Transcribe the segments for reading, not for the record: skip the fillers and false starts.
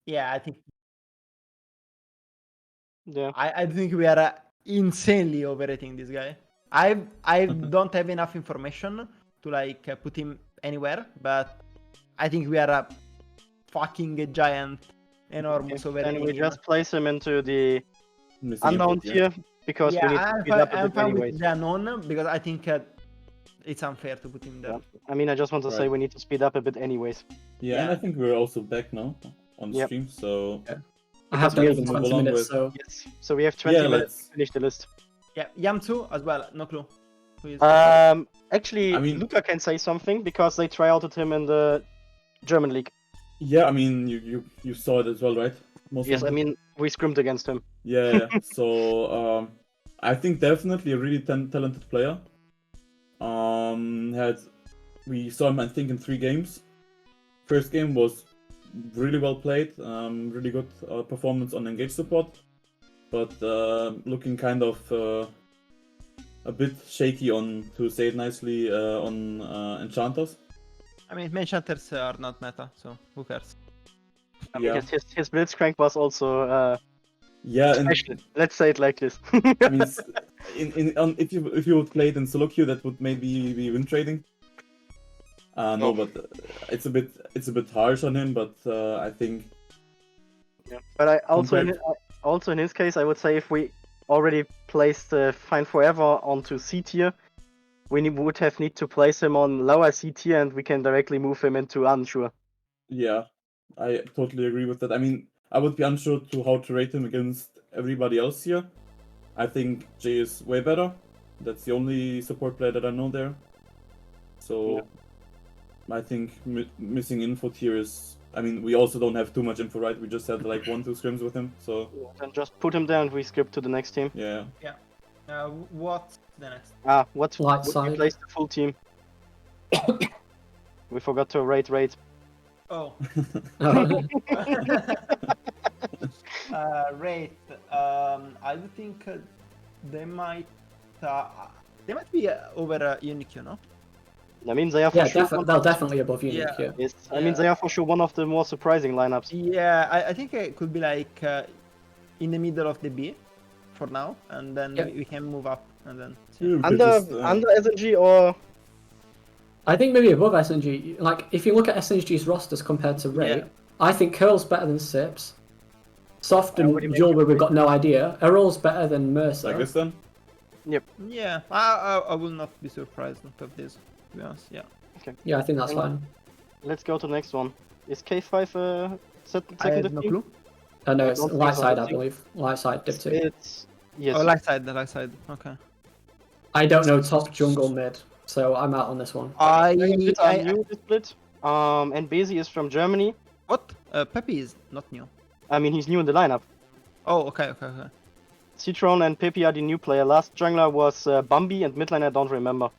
Yeah, I think Yeah. I think we are insanely overrating this guy. I don't have enough information to like put him anywhere, but I think we are a fucking giant, enormous Then overrating we him. just place him into the Missing unknown input, yeah. tier because we Yeah, need to speed up a I'm bit fine anyways. with the unknown because I think it's unfair to put him there. Yeah. I mean, I just want to say Right. we need to speed up a bit anyways. Yeah, and I Yeah. think we're also back now on Yep. stream, so I have Because done we even have 20 along minutes, with- so Yes. So we have 20 Yeah, minutes to let's- finish the list. Yeah, Yamsu as well. No clue. Who is Actually, I mean- Luca can say something because they tryouted him in the German league. yeah, I mean you saw it as well, right? Most Yes, I wanted? mean we scrimmed against him. Yeah. So I think definitely a really talented player. We saw him I think in 3 games. First game was really well played, really good performance on engage support, but looking kind of a bit shaky on, to say it nicely, on enchanters. I mean, enchanters are not meta, so who cares? I mean, Yeah. his blitzcrank was also Yeah, and special. Let's say it like this. I mean, if you would play it in solo queue, that would maybe be win trading. No, Oh. but it's a bit harsh on him. But I think Yeah. But I also Compared- in his case, I would say if we already placed Find Forever onto C tier, we would have need to place him on lower C tier, and we can directly move him into unsure. yeah, I totally agree with that. I mean, I would be unsure to how to rate him against everybody else here. I think Jay is way better. That's the only support player that I know there. So I think missing info here is. I mean, we also don't have too much info, right? We just had like 1-2 scrims with him, so Then just put him there, and we skip to the next team. yeah. What's the next? What Light would side. we place the full team? We forgot to rate. Oh, Oh, rate. I would think they might be over Unique, no? I mean, they are for yeah, sure. they'll definitely above Unique. Yeah. Yeah. Yes, I mean they are for sure one of the more surprising lineups. Yeah, I think it could be like in the middle of the B for now, and then Yeah. we can move up and then. see. Yeah, we could Under just, under SNG or I think maybe above SNG. Like, if you look at SNG's rosters compared to Ray, Yeah. I think Curl's better than Sips. Soft I and already Julber, mentioned we've got no idea. Errol's better than Mercer. like this then. Yeah, I will not be surprised of this. To be honest, yeah. Yeah, I think that's fine. let's go to the next one. Is K5 second I have div no team? clue. No, I it's don't think light so, side, I I think- believe. Light side, Div 2. It's yes. Oh, light side, the light side. Okay. I don't know top jungle mid, so I'm out on this one. I new the split. And Bezi is from Germany. what? Pepe is not new. I mean he's new in the lineup. Oh, okay. Citron and Pepe are the new player. Last jungler was Bambi, and midline I don't remember.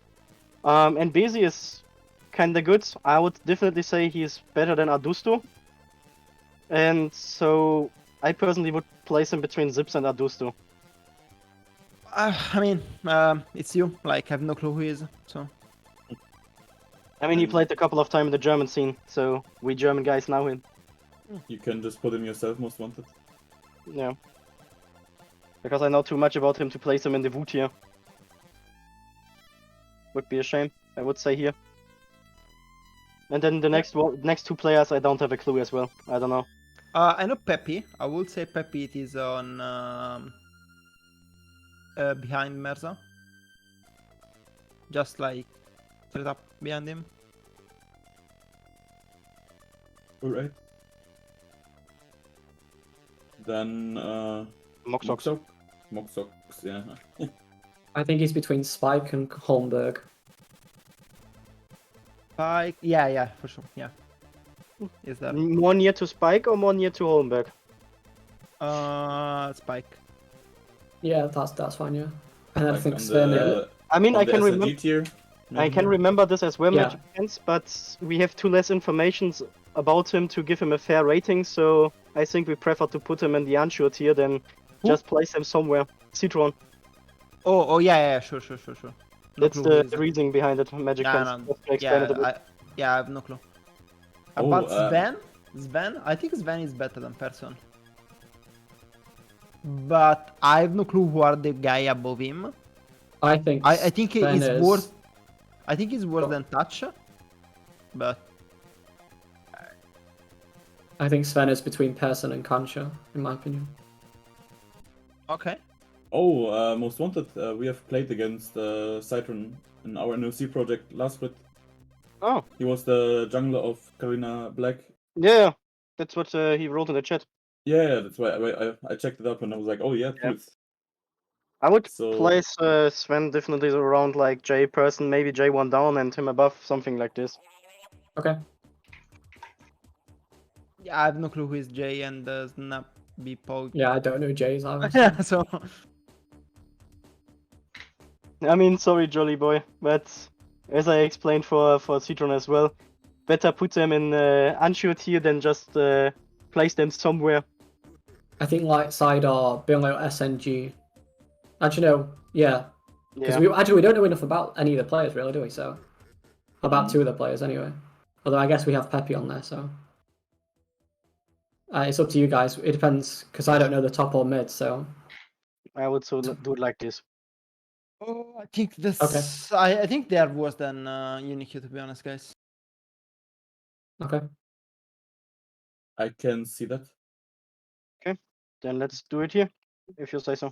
And Bezi is kinda good. I would definitely say he's better than Adusto. And so I personally would place him between Zips and Adusto. I mean, it's you. Like, I have no clue who he is. So I mean he played a couple of times in the German scene, so we German guys know him. You can just put him yourself, most wanted. Yeah. Because I know too much about him to place him in the Wu tier. Would be a shame, I would say here. And then the next 2 players I don't have a clue as well. I don't know. I know Pepe. I would say Pepe it is on behind Merza. Just like straight up behind him. Alright. Then Moxox. Moxox, yeah. I think he's between Spike and Holmberg. Spike. Yeah, for sure. Yeah. Is that More near to Spike or more near to Holmberg? Spike? Yeah, that's fine, yeah. And I Like think on Sven. the- I mean on I the can SNG remember tier, I can maybe? remember this as well, Yeah. Magic Hands, but we have too less informations about him to give him a fair rating, so I think we prefer to put him in the unsure tier than Who? just place him somewhere. Citron. Oh, yeah, sure. No That's clue who the is it. reasoning behind it, Magic Yeah, Hands. no, Just to explain it a bit. I have no clue. Oh, About Sven, Sven? I think Sven is better than Person. But I have no clue who are the guy above him. I think I think Sven he's is- worse. I think he's worse Oh. than Touch. But I think Sven is between Persson and Concha, in my opinion. okay. Oh, Most Wanted. We have played against Citron in our NOC project last split. Oh, He was the jungler of Karina Black. yeah. That's what he wrote in the chat. Yeah, that's why I checked it up and I was like, oh yeah, Yeah. cool. I would So- place Sven definitely around like J person, maybe J1 down and him above, something like this. Okay. Yeah, I have no clue who is Jay and Snap be Pog. Yeah, I don't know Jay's either. So I mean, sorry, Jolly Boy, but as I explained for Citron as well, better put them in Unsure tier than just place them somewhere. I think like Sidar, below SNG. Actually, no. Yeah. Because Yeah. we don't know enough about any of the players, really, do we? So about two of the players, anyway. Although I guess we have Pepe on there, so it's up to you guys. It depends, because I don't know the top or mid. So I would so do it like this. oh, I think this. Okay. I think they are worse than Unikyu, to be honest, guys. okay. I can see that. Then let's do it here, if you say so.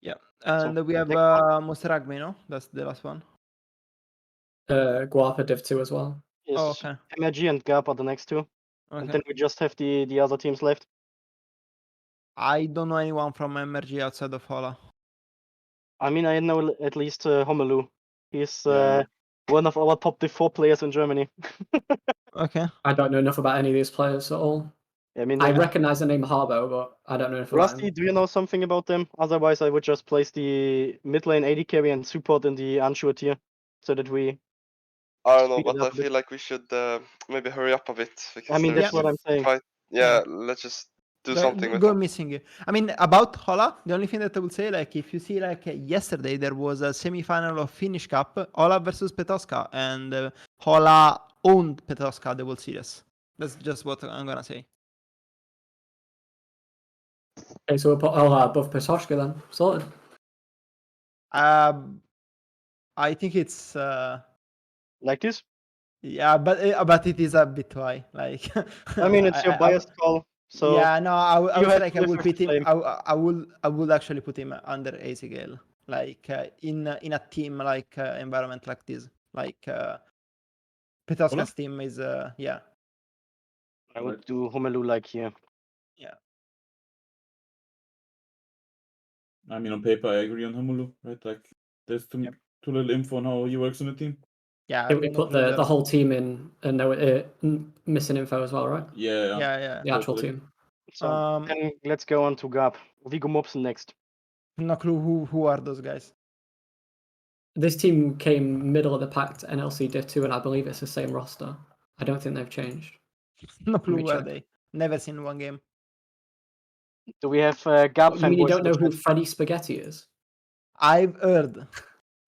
Yeah, and we have next one. Moseragme, no? That's the last one. Guapa Div 2 as well. Yes. Oh, okay. MRG and Gap are the next two. And Okay. then we just have the other teams left. I don't know anyone from MRG outside of Hola. I mean, I know at least Homelu. He's Yeah. one of our top 4 players in Germany. Okay. I don't know enough about any of these players at all. I mean, I recognize the name Harbo, but I don't know enough about Rusty, him. do you know something about them? Otherwise, I would just place the mid lane AD carry and support in the unsure tier, so that we. I don't know, speed it but I up a bit. feel like we should maybe hurry up a bit. Because I mean, that's there's what I'm saying. quite- yeah, let's just do something with Go them. missing. I mean, about Hola, the only thing that I would say, like, if you see, like, yesterday there was a semi-final of Finnish Cup, Hola versus Petoska, and Hola owned Petoska the World Series. That's just what I'm gonna say. Okay, so we'll put Ola above Petoshka then. Sorted. I think it's Like this? yeah, but it is a bit high. Like, I mean, it's your biased call. So yeah, no, I you would say have like to I live will with put the him. flame. I would actually put him under Azigale, like in a team like environment like this. Like Petoska's team is yeah. I would do Homelu like here. Yeah. I mean, on paper, I agree on Homulu, right? Like, there's too little info on how he works in the team. Yeah, We put the whole team in and missing info as well, right? Yeah. Yeah. The actual Totally. team. So then let's go on to Gap. Viggo Mobson next. No clue who are those guys. This team came middle of the pack to NLC Div 2, and I believe it's the same roster. I don't think they've changed. No clue me who are check. they. Never seen one game. Do we have Gap You mean you fanboys don't in the know who chat? Freddy Spaghetti is? I've heard.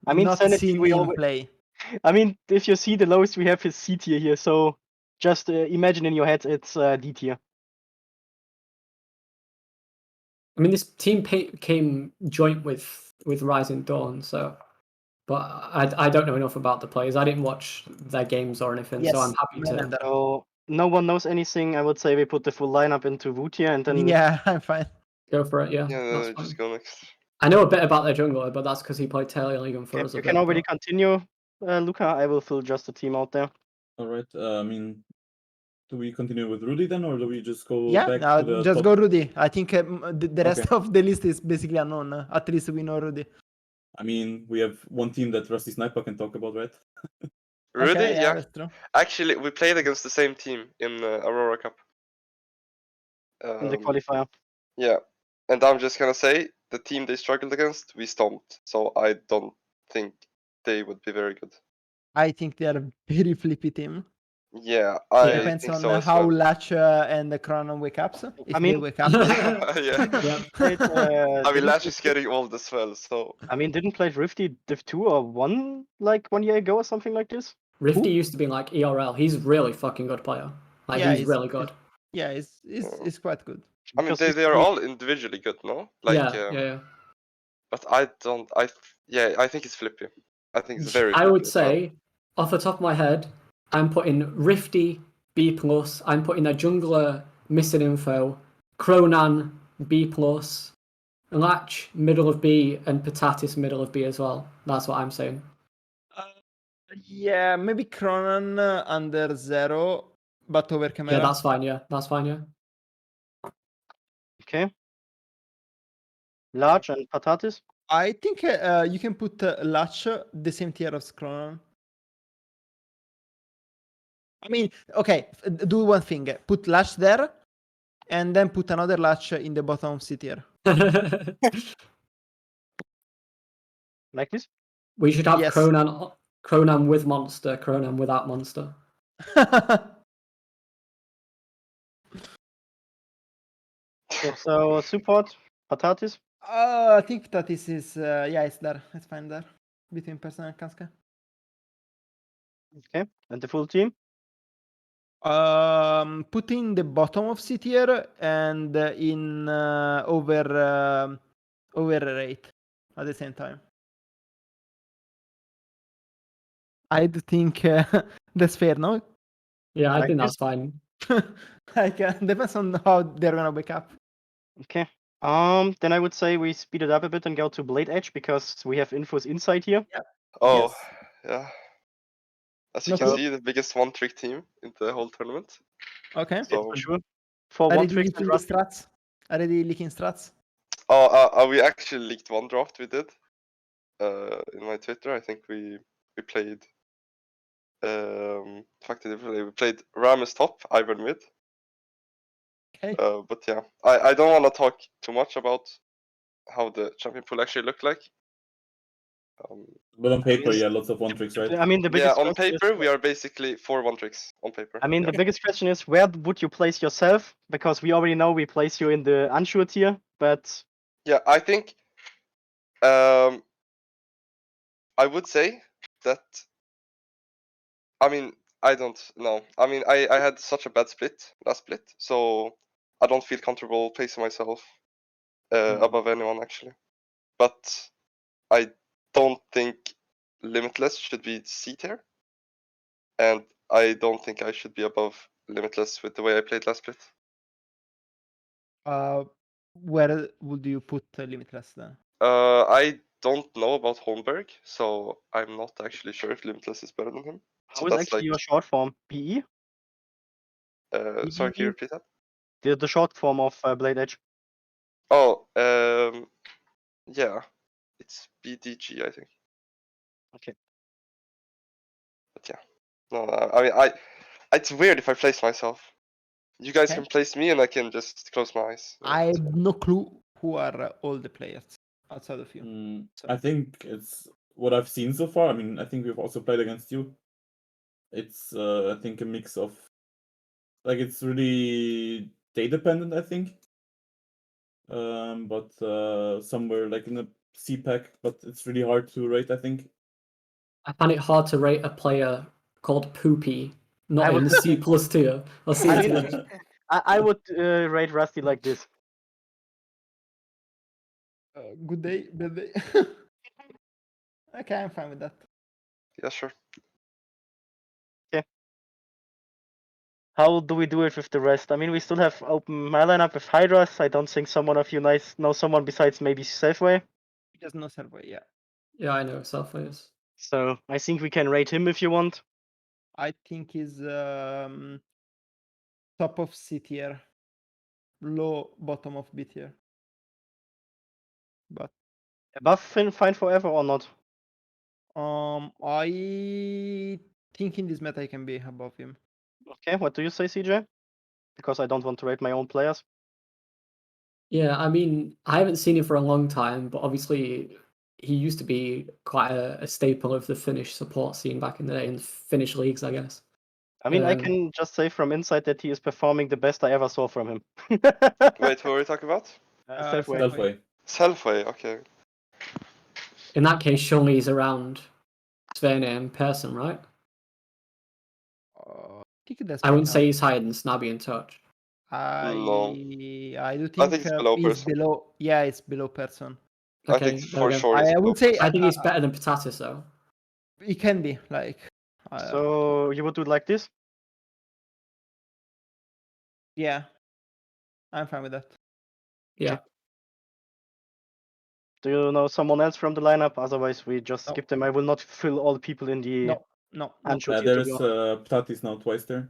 I mean, not Sanity, seen we him always- play. I mean, if you see the lowest, we have his C tier here. So just imagine in your head it's D tier. I mean, this team came joint with Rising Dawn, so. But I don't know enough about the players. I didn't watch their games or anything, so I'm happy to. So no one knows anything. I would say we put the full lineup into Wu tier and then. Yeah, I'm fine. Go for it, yeah. Yeah, That's just fine. go next. I know a bit about their jungler, but that's because he played Taylor League for us a You bit. can already but- continue, Luca. I will fill just the team out there. All right. I mean, do we continue with Rudy then, or do we just go Yeah, back no, to the just top? go Rudy. I think the rest Okay. of the list is basically unknown. At least we know Rudy. I mean, we have one team that Rusty Sniper can talk about, right? Rudy, Okay, yeah. that's true. Actually, we played against the same team in Aurora Cup. In the qualifier. Yeah, and I'm just gonna say the team they struggled against, we stomped. So I don't think they would be very good. I think they are a very flippy team. Yeah, I Depends think on so as how well. Latch and the Chrono wake up. If I mean- they wake up. Yeah. Yeah. Played, I mean, didn't Lash play- is getting old as well, so I mean, didn't play Rifty Div 2 or 1 like 1 year ago or something like this? Rifty used to be like ERL. He's a really fucking good player. Like Yeah, he's he's- really good. Yeah, it's quite good. I mean, Because they are all individually good, no? Like, yeah. but I don't. I think it's flippy. I think it's very. I flippy would as well. say, off the top of my head, I'm putting Rifty B plus. I'm putting a jungler missing info, Cronan B plus, Latch middle of B, and Patatis middle of B as well. That's what I'm saying. Yeah, maybe Cronan under 0, but over Camera. Yeah, that's fine. Yeah, that's fine. Yeah. Okay. Large and Patatis. I think you can put Latch the same tier as Cronan. I mean, okay, do one thing. Put Latch there, and then put another Latch in the bottom of C tier. Like this. We should have Yes. Cronan with monster, Cronan without monster. Okay, so support, Patatis. I think that this is yeah, it's there. It's fine there between Person and Kanska. Okay, and the full team. Put in the bottom of C tier and in overrate at the same time. I do think that's fair, no? Yeah, I Like think this? that's fine. Like depends on how they're gonna wake up. Okay. Then I would say we speed it up a bit and go to Blade Edge because we have infos inside here. Oh, Yes. yeah. As you No can clue. see, the biggest one-trick team in the whole tournament. Okay. Yes, So, for sure. For Are one they trick leaking and the Rusty. strats? Are they leaking strats? we actually leaked one draft we did. In my Twitter, I think we played. Fuck did we play? We played Ramus top, Ivan mid. Okay. But yeah, I don't want to talk too much about how the champion pool actually looked like. But on paper, mean, yeah, lots of one tricks, right? I mean, the Yeah, biggest on question is, paper we are basically 4 1-tricks on paper. I mean, Yeah. the biggest question is where would you place yourself? Because we already know we place you in the unsure tier, but Yeah, I think I would say that. I mean, I don't know. I mean, I had such a bad last split, so I don't feel comfortable placing myself above anyone actually. But I don't think Limitless should be C tier, and I don't think I should be above Limitless with the way I played last split. Where would you put Limitless then? I don't know about Holmberg, so I'm not actually sure if Limitless is better than him. how So is that's actually like, your short form? BE? sorry, can you repeat that? The short form of Blade Edge. Oh, yeah, it's BDG, I think. Okay. But yeah, no, I mean, it's weird if I place myself. You guys Okay. can place me, and I can just close my eyes. I have no clue who are all the players outside of you. I think it's what I've seen so far. I mean, I think we've also played against you. It's I think a mix of like it's really day dependent, I think. But somewhere like in a C pack, but it's really hard to rate, I think. I find it hard to rate a player called Poopy, not I in would- C plus tier or C I tier. mean, I would rate Rusty like this. Good day, bad day. Okay, I'm fine with that. Yeah, sure. How do we do it with the rest? I mean, we still have open my lineup with Hydras. I don't think someone of you know someone besides maybe Safeway. He does not serve yeah. Yeah, I know Selfie is. So I think we can rate him if you want. I think he's top of C tier, low bottom of B tier. But Above Fine Forever or not? I think in this meta I can be above him. Okay, what do you say, CJ? Because I don't want to rate my own players. Yeah, I mean, I haven't seen him for a long time, but obviously he used to be quite a staple of the Finnish support scene back in the day in Finnish leagues, I guess. I mean, I Um, can just say from inside that he is performing the best I ever saw from him. Wait, who are we talking about? Safeway. Selfway. Selfway. Selfway. Okay. In that case, surely he's around Svene in person, right? think that's I wouldn't pretty say he's higher than Snabby and Touch. high. No. I do I think think it's below he's person. below. Yeah, it's below person. I Okay, think there we for go. sure it's I below would say I think he's better than Patatis though. he can be like. So you would do it like this? Yeah, I'm fine with that. Yeah. Do you know someone else from the lineup? Otherwise, we just No. skip them. I will not fill all the people in the No. Ancho tier, There to be is honest. Ptatis now twice there.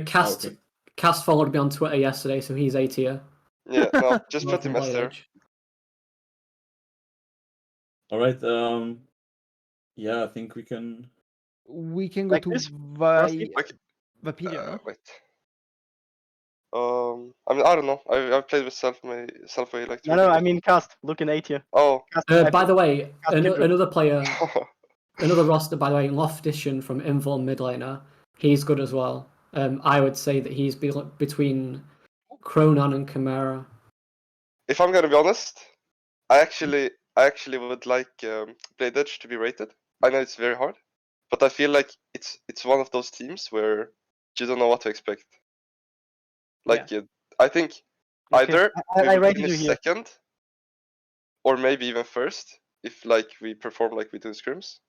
Cast okay. Cast followed me on Twitter yesterday, so he's A tier. Yeah, no, just Well, put him from as Blade there. Edge. All right. Yeah, I think we can. We can go Like to this? Rusty? Vapiria, no? Wait. I mean, I don't know. I've played with Selfway like 2 No, I years. mean Cast. Look in A tier. Oh. Cast, By the way, Cast Kindred. another player, another roster, by the way, Loftition from Invul mid laner. He's good as well. I would say that he's between Cronan and Chimera. If I'm gonna be honest, I actually would like Blade Edge to be rated. I know it's very hard, but I feel like it's one of those teams where you don't know what to expect. Like I think Okay. either I we will rated finish you here. second, or maybe even first if like we perform like we do in scrims,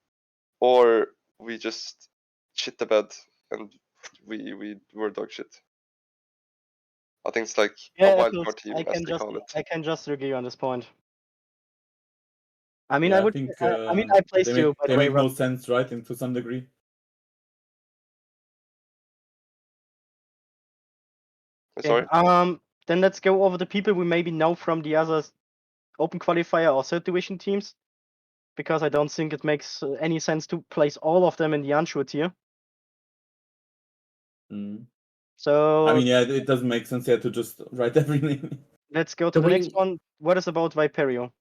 or we just shit the bed and we were dog shit. I think it's like a Yeah, wild Phils, card team, as they call it. I can just agree on this point. I mean, Yeah, I would. think I mean, I placed they you make by they the way, make no Rusty. sense, right? To some degree. Sorry. Then let's go over the people we maybe know from the other open qualifier or third division teams, because I don't think it makes any sense to place all of them in the unsure tier. Mm. So I mean, yeah, it doesn't make sense here to just write every name. let's go to the next one. What is about Viperio?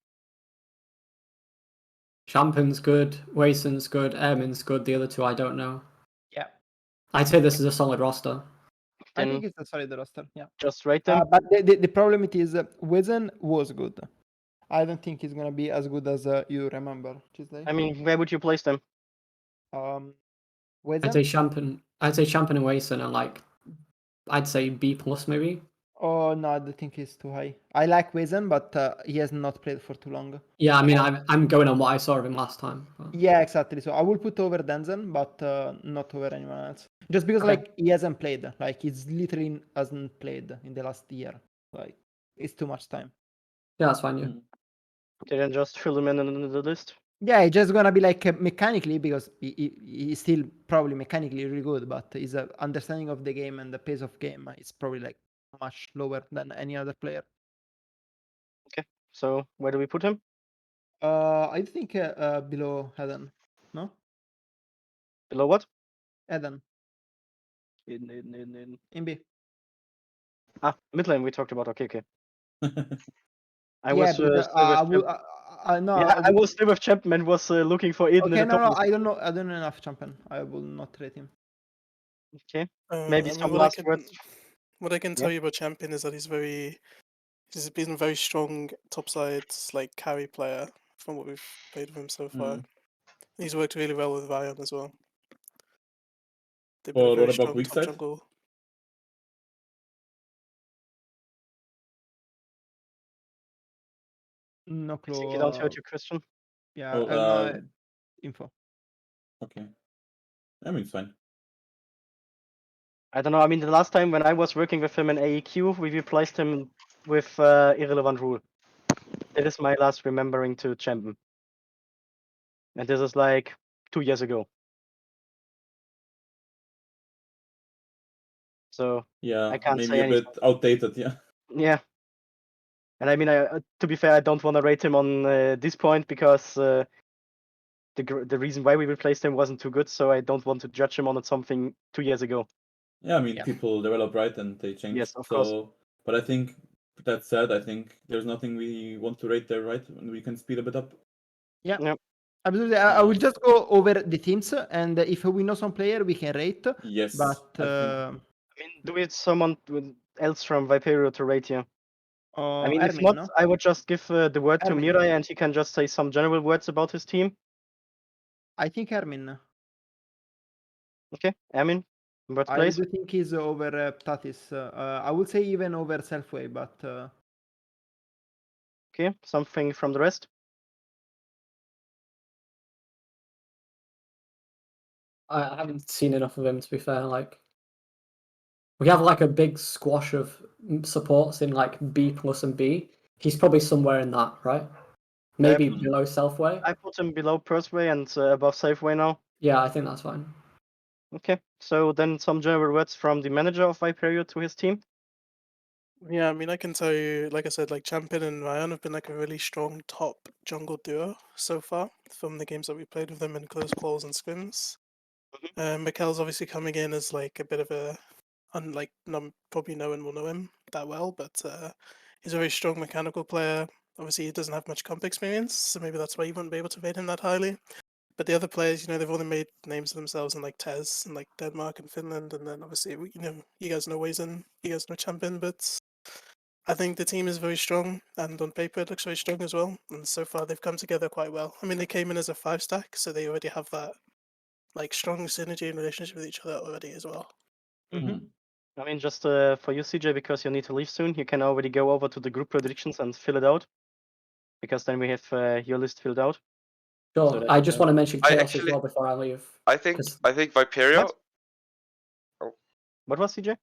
Champion's good, Wayson's good, Ermin's good. The other two I don't know. Yeah. I'd say this is a solid roster. I Then think it's a solid roster. Yeah. just rate them. But the problem it is Wizen was good. I don't think he's gonna be as good as you remember. Tuesday. I mean, where would you place them? Wizen? I'd say Champion and Wayson are like, I'd say B plus maybe. Oh no, I don't think he's too high. I like Wizen, but he has not played for too long. Yeah, I mean, I'm going on what I saw of him last time. But... Yeah, exactly. So I will put over Denzen, but not over anyone else. Just because like he hasn't played. Like he's literally hasn't played in the last year. Like it's too much time. Yeah, that's fine. Yeah. Okay, then just fill them in the list. Yeah, it's just gonna be like mechanically because he's still probably mechanically really good, but his understanding of the game and the pace of game is probably like much lower than any other player. Okay, so where do we put him? I think below Eden. No, Below what? Eden In in B. mid lane we talked about. Okay. I Yeah, was because still with no, yeah, I was still with Champion and was looking for Eden okay, in the no, top. I don't know enough champion. I will not rate him. Okay, maybe I mean, some last words. what I can tell you about Champion is that he's been a very strong topside like carry player from what we've played with him so far. He's worked really well with Ryan as well. They've been a Or very what about strong weak top side? jungle. No I clue. think you don't heard your question. Yeah, Oh, no info. Okay. I mean, it's fine. I don't know. I mean, the last time when I was working with him in AEQ, we replaced him with Irrelevant Rule. That is my last remembering to Champion. And this is like 2 years ago. So Yeah, I can't maybe say a anything. bit outdated. Yeah. Yeah. And I mean, to be fair, I don't want to rate him on this point because the reason why we replaced him wasn't too good. So I don't want to judge him on something 2 years ago. Yeah, I mean, Yeah. people develop, right, and they change. Yes, of course. But I think that said, I think there's nothing we want to rate there, right? And we can speed a bit up. Yeah. Yep. Absolutely. I will just go over the teams, and if we know some player, we can rate. Yes. But I I mean, do we someone else from Viperio to rate here? I mean, if Ermin, not, no? I would just give the word to Ermin. Mirai and he can just say some general words about his team. I think Ermin. Okay, Ermin? I Birthplace? do think he's over Tatis. I would say even over Selfway, but Okay, something from the rest? I haven't seen enough of him to be fair. Like, we have like a big squash of supports in like B plus and B. He's probably somewhere in that, right? Maybe below Selfway. I put him below Perthway and above Safeway now. Yeah, I think that's fine. Okay, so then some general words from the manager of Viperio to his team. Yeah, I mean, I can tell you, like I said, like Champion and Ryan have been like a really strong top jungle duo so far from the games that we played with them in close calls and scrims. Mikel's obviously coming in as like a bit of a, unlike probably no one will know him that well, but he's a very strong mechanical player. Obviously, he doesn't have much comp experience, so maybe that's why you wouldn't be able to rate him that highly. But the other players, you know, they've only made names for themselves in like TES and like Denmark and Finland, and then obviously, you know, you guys know Wazen, you guys know Champion, but I think the team is very strong, and on paper it looks very strong as well. And so far, they've come together quite well. I mean, they came in as a 5-stack, so they already have that like strong synergy and relationship with each other already as well. I mean, just for you, CJ, because you need to leave soon, you can already go over to the group predictions and fill it out, because then we have your list filled out. Sure. So that- I just want to mention I Chaos actually- as well before I leave. I think 'cause, Viperio. What was CJ?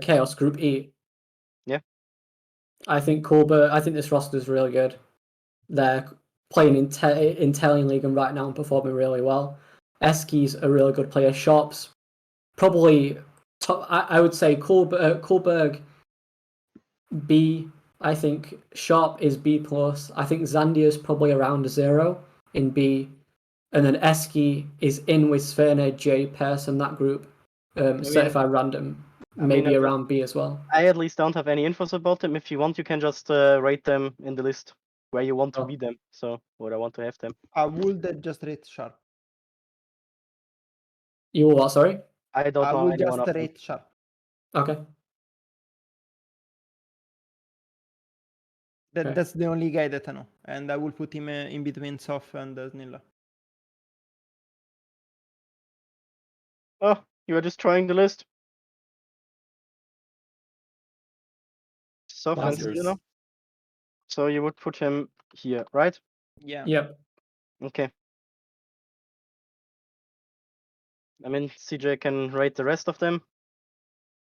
Chaos Group E. Yeah. I think this roster is really good. They're playing in Italian League and right now and performing really well. Eski's a really good player. Sharp's probably top. I would say Kohlberg B. I think Sharp is B plus. I think Zandia's probably around 0 in B. And then Eski is in with Sverne, J, Pearson, that group. Certified random. Maybe around B as well. I at least don't have any infos about them. If you want, you can just rate them in the list where you want to be them. So, where I want to have them. I would just rate Sharp. You will what, sorry? I don't I know would anyone just of them. rate Sharp. Okay. Okay. That's the only guy that I know, and I will put him in between Sof and Snilla. Oh, you are destroying the list. So That's fancy, you know. So you would put him here, right? Yeah. Yep. Okay. I mean, CJ can rate the rest of them.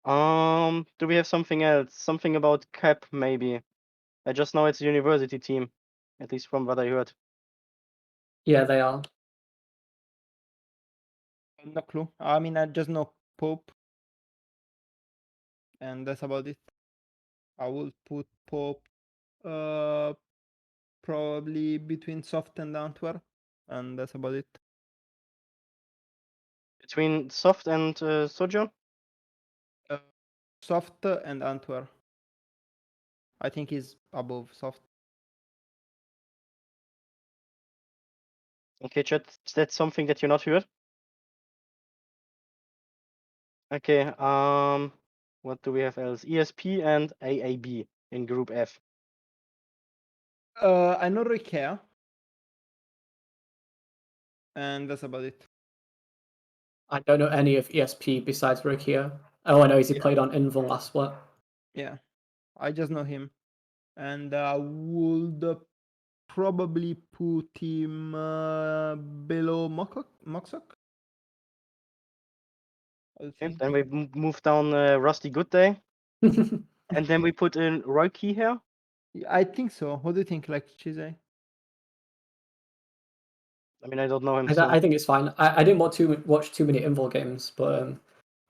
Do we have something else? Something about Cap, maybe? I just know it's a university team, at least from what I heard. Yeah, they are. No clue. I mean, I just know Pope, and that's about it. I will put Pope probably between Soft and Antwerp, and that's about it. Between Soft and Sojourn? Soft and Antwerp. I think he's above Soft. Okay, chat, that's something that you not heard? Okay, what do we have else? ESP and AAB in Group F. I know Rikea, and that's about it. I don't know any of ESP besides Rukia. All I know is he played on Invul last split. Yeah, I just know him, and I would probably put him below Moxok. Okay, then we move down Rusty Goodday, and then we put in Royke here. I think so. What do you think, like Chizay? I mean, I don't know him. I think it's fine. I didn't watch too many Invul games, but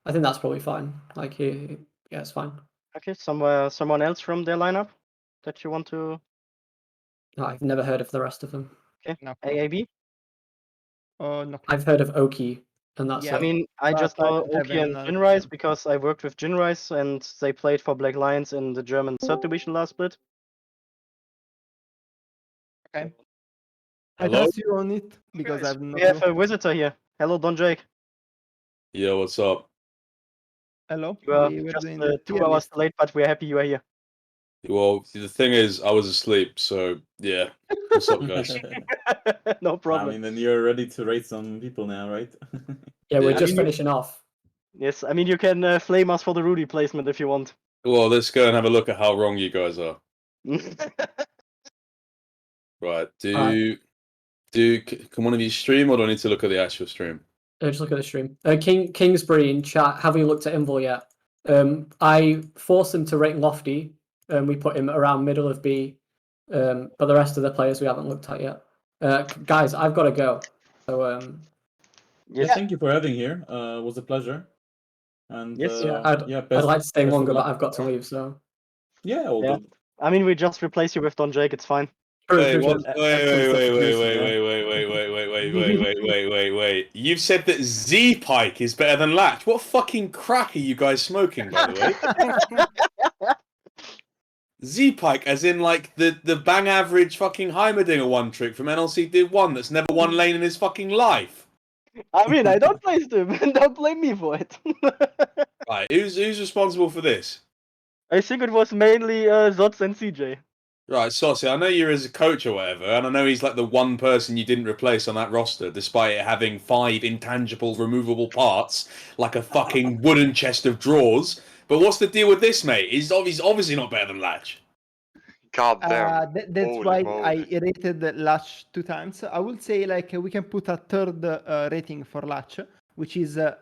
I think that's probably fine. Like, yeah, it's fine. Okay, someone else from their lineup that you want to? No, I've never heard of the rest of them. Okay, No. AAB. No. I've heard of Oki, and that's Yeah. I mean, I but just I know don't have Oki and another Jinrise clue. because I worked with Jinrise and they played for Black Lions in the German third division last split. Okay. I Hello? trust you on it because Guys, I've no we have clue. a visitor here. Hello, Don Jake. Yo, what's up? Hello. You are We were just doing the 2 tier hours list. late, but we're happy you are here. Well, the thing is, I was asleep, so yeah. What's up, guys? No I problem. mean, then you're ready to rate some people now, right? Yeah, we're Yeah. just finishing off. Yes, I mean you can flame us for the Rudy placement if you want. Well, let's go and have a look at how wrong you guys are. Right. Can one of you stream, or do I need to look at the actual stream? Just look at the stream. Kingsbury in chat. Have you looked at Invul yet? I forced him to rate Lofty. We put him around middle of B. But the rest of the players we haven't looked at yet. Guys, I've got to go. So Yeah, Yes. thank you for having here. It was a pleasure. And Yes. I'd like to stay best of longer, but luck. I've got to leave. So Yeah, all Yeah. good. I mean we just replace you with Don Jake, it's fine. Wait, Well, wait, actually substitution, yeah. wait. You've said that Z Pike is better than Latch. What fucking crack are you guys smoking, by the way? Z Pike, as in like the bang average fucking Heimerdinger one trick from NLC Div 1 that's never won lane in his fucking life. I mean I don't place him, don't blame me for it. Right, who's responsible for this? I think it was mainly Zots and CJ. Right, Saucy, I know you're as a coach or whatever, and I know he's like the one person you didn't replace on that roster, despite it having 5 intangible, removable parts, like a fucking wooden chest of drawers. But what's the deal with this, mate? He's obviously not better than Latch. God damn. That's Holy why moly. I rated Latch 2 times. I would say like we can put a third rating for Latch, which is the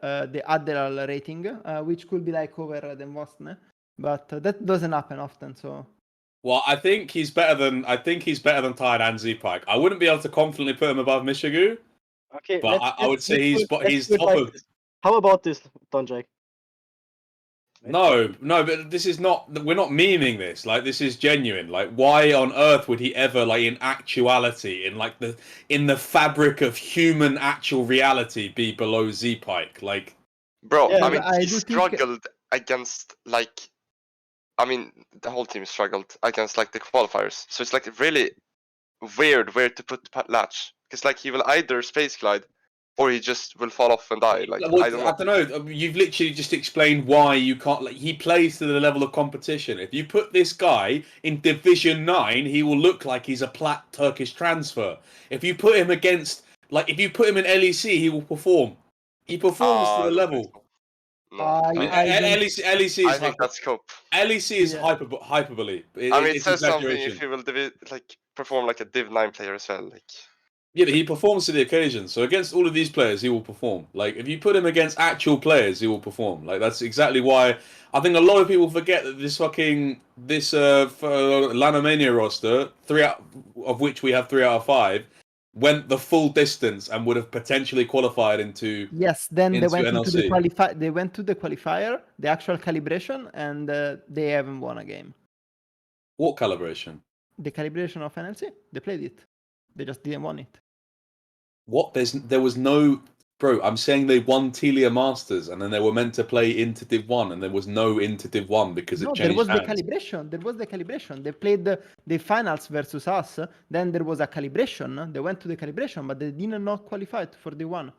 Adderall rating, which could be like over than Vostne, but that doesn't happen often. So Well, I think he's better than Tide and Z-Pike. I wouldn't be able to confidently put him above Mishigu, Okay, but I would say he's top of. How about this, Don Jake? No, but this is not. We're not memeing this. Like, this is genuine. Like, why on earth would he ever, like, in actuality, in the fabric of human actual reality, be below Z-Pike? Like, Bro, Yeah, I mean, I he do think- struggled against, like, I mean, the whole team struggled against, like, the qualifiers. So it's, like, really weird where to put Latch. Because, like, he will either space glide or he just will fall off and die. Like, well, I don't know. You've literally just explained why you can't. Like, he plays to the level of competition. If you put this guy in Division 9, he will look like he's a plat Turkish transfer. If you put him against, like, if you put him in LEC, he will perform. He performs to I the don't level. think so. No, I mean, LEC I is think that's cope. LEC is Yeah. hyperbole. I mean, it It's says something exaggeration. if he will like perform like a Div 9 player as well. Like, Yeah, but he performs to the occasion. So against all of these players, he will perform. Like, if you put him against actual players, he will perform. Like, that's exactly why I think a lot of people forget that this Lanomania roster, of which we have 3 out of 5, went the full distance and would have potentially qualified into. yes, then they Into went into the NLC. They went to the qualifier, the actual calibration, and they haven't won a game. What calibration? The calibration of NLC, they played it. They just didn't won it. What? There was no. Bro, I'm saying they won Telia Masters and then they were meant to play into Div 1 and there was no into Div 1 because No, it there changed was the hands. calibration. There was the calibration. They played the finals versus us. Then there was a calibration. They went to the calibration, but they didn't not qualify for the one.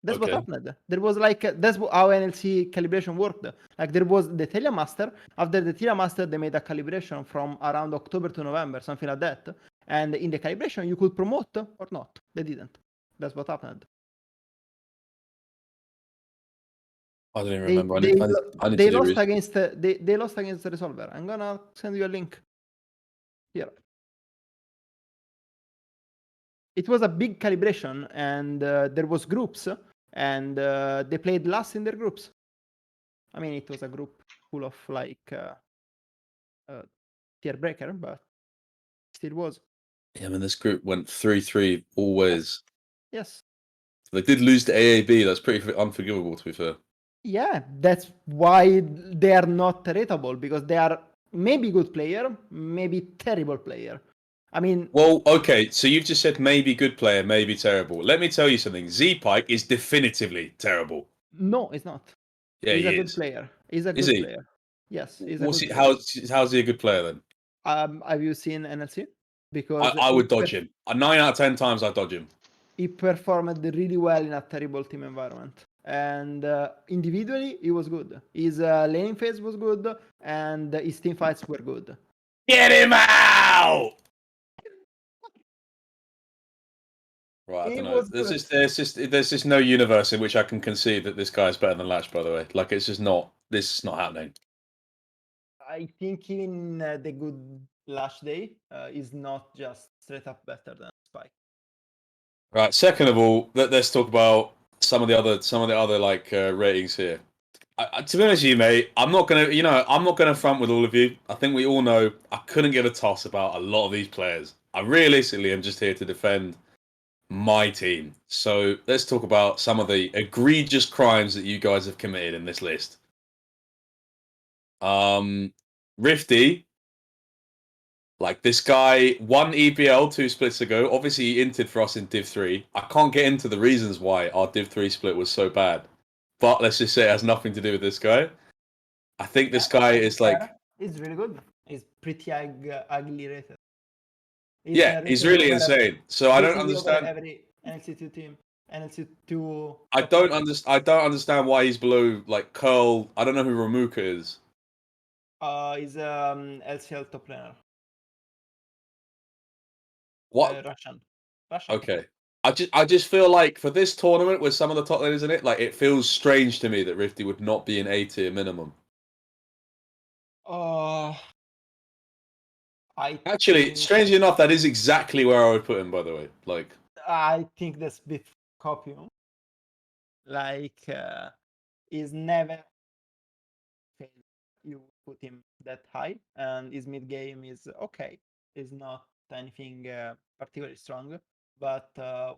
That's what Okay. happened. There was like that's how NLC calibration worked. Like there was the Telia Master. After the Telia Master, they made a calibration from around October to November, something like that. And in the calibration, you could promote or not. They didn't. That's what happened. I don't even They, remember. I need they to do lost research. against they lost against the Resolver. I'm gonna send you a link here. It was a big calibration, and there was groups, and they played last in their groups. I mean, it was a group full of like tier breaker, but still was. Yeah, I mean, this group went 3-3 always. Yes. They did lose to AAB. That's pretty unforgivable, to be fair. Yeah, that's why they are not rateable, because they are maybe good player, maybe terrible player. I mean, Well, okay, so you've just said maybe good player, maybe terrible. Let me tell you something. Z-Pike is definitively terrible. no, it's not. Yeah, He's he a good is. player. He's a Is good he? player. Yes, he's What's a good he, player. how's he a good player then? Have you seen NLC? Because I would dodge him. 9 out of 10 times I'd dodge him. he performed really well in a terrible team environment. And individually, he was good. His laning phase was good, and his team fights were good. Get him out! Right, I He don't know. was There's just no universe in which I can concede that this guy is better than Latch. By the way, like it's just not. This is not happening. I think in the good Lash Day is not just straight up better than Spike. Right. Second of all, let's talk about some of the other like ratings here. To be honest with you, mate, I'm not gonna front with all of you. I think we all know I couldn't give a toss about a lot of these players. I realistically am just here to defend my team. So let's talk about some of the egregious crimes that you guys have committed in this list. Rifty, like this guy won EPL 2 splits ago. Obviously, he inted for us in Div 3. I can't get into the reasons why our Div 3 split was so bad, but let's just say it has nothing to do with this guy. I think this guy is like, He's really good. He's pretty ugly rated. he's rated really over insane. So I don't basically over understand. every NLC2 team. NLC2. I don't understand why he's below like Curl. I don't know who Ramuka is. He's LCL top laner. What? Russian. Okay. I just feel like for this tournament with some of the top laners in it, like it feels strange to me that Rifty would not be an A tier minimum. Actually, strangely enough, that is exactly where I would put him. By the way, like I think that's a bit copy. Like is never you put him that high, and his mid game is okay. Is not anything particularly strong. But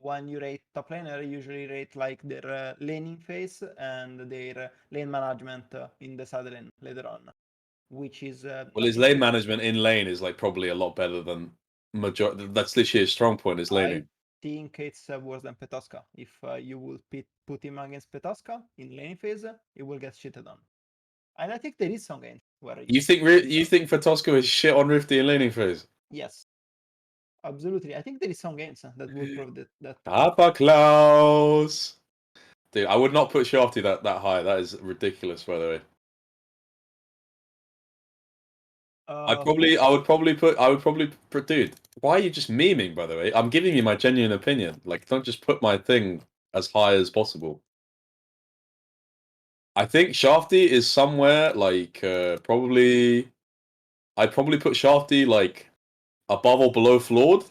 when you rate top laner, you usually rate like their laning phase and their lane management in the side lane later on, which is well, his lane management in lane is like probably a lot better than majority. That's literally his strong point is laning. I think it's worse than Petoska. If you will put him against Petoska in laning phase, he will get shitted on. And I think there is some games where You think Fatosko is shit on Rifty in laning phase? yes, absolutely. I think there is some games that will prove that. Papa Klaus. Dude, I would not put Shafty that high. That is ridiculous, by the way. I would probably put, dude. Why are you just memeing? By the way, I'm giving you my genuine opinion. Like, don't just put my thing as high as possible. I think Shafty is somewhere like probably. I'd probably put Shafty like above or below flawed.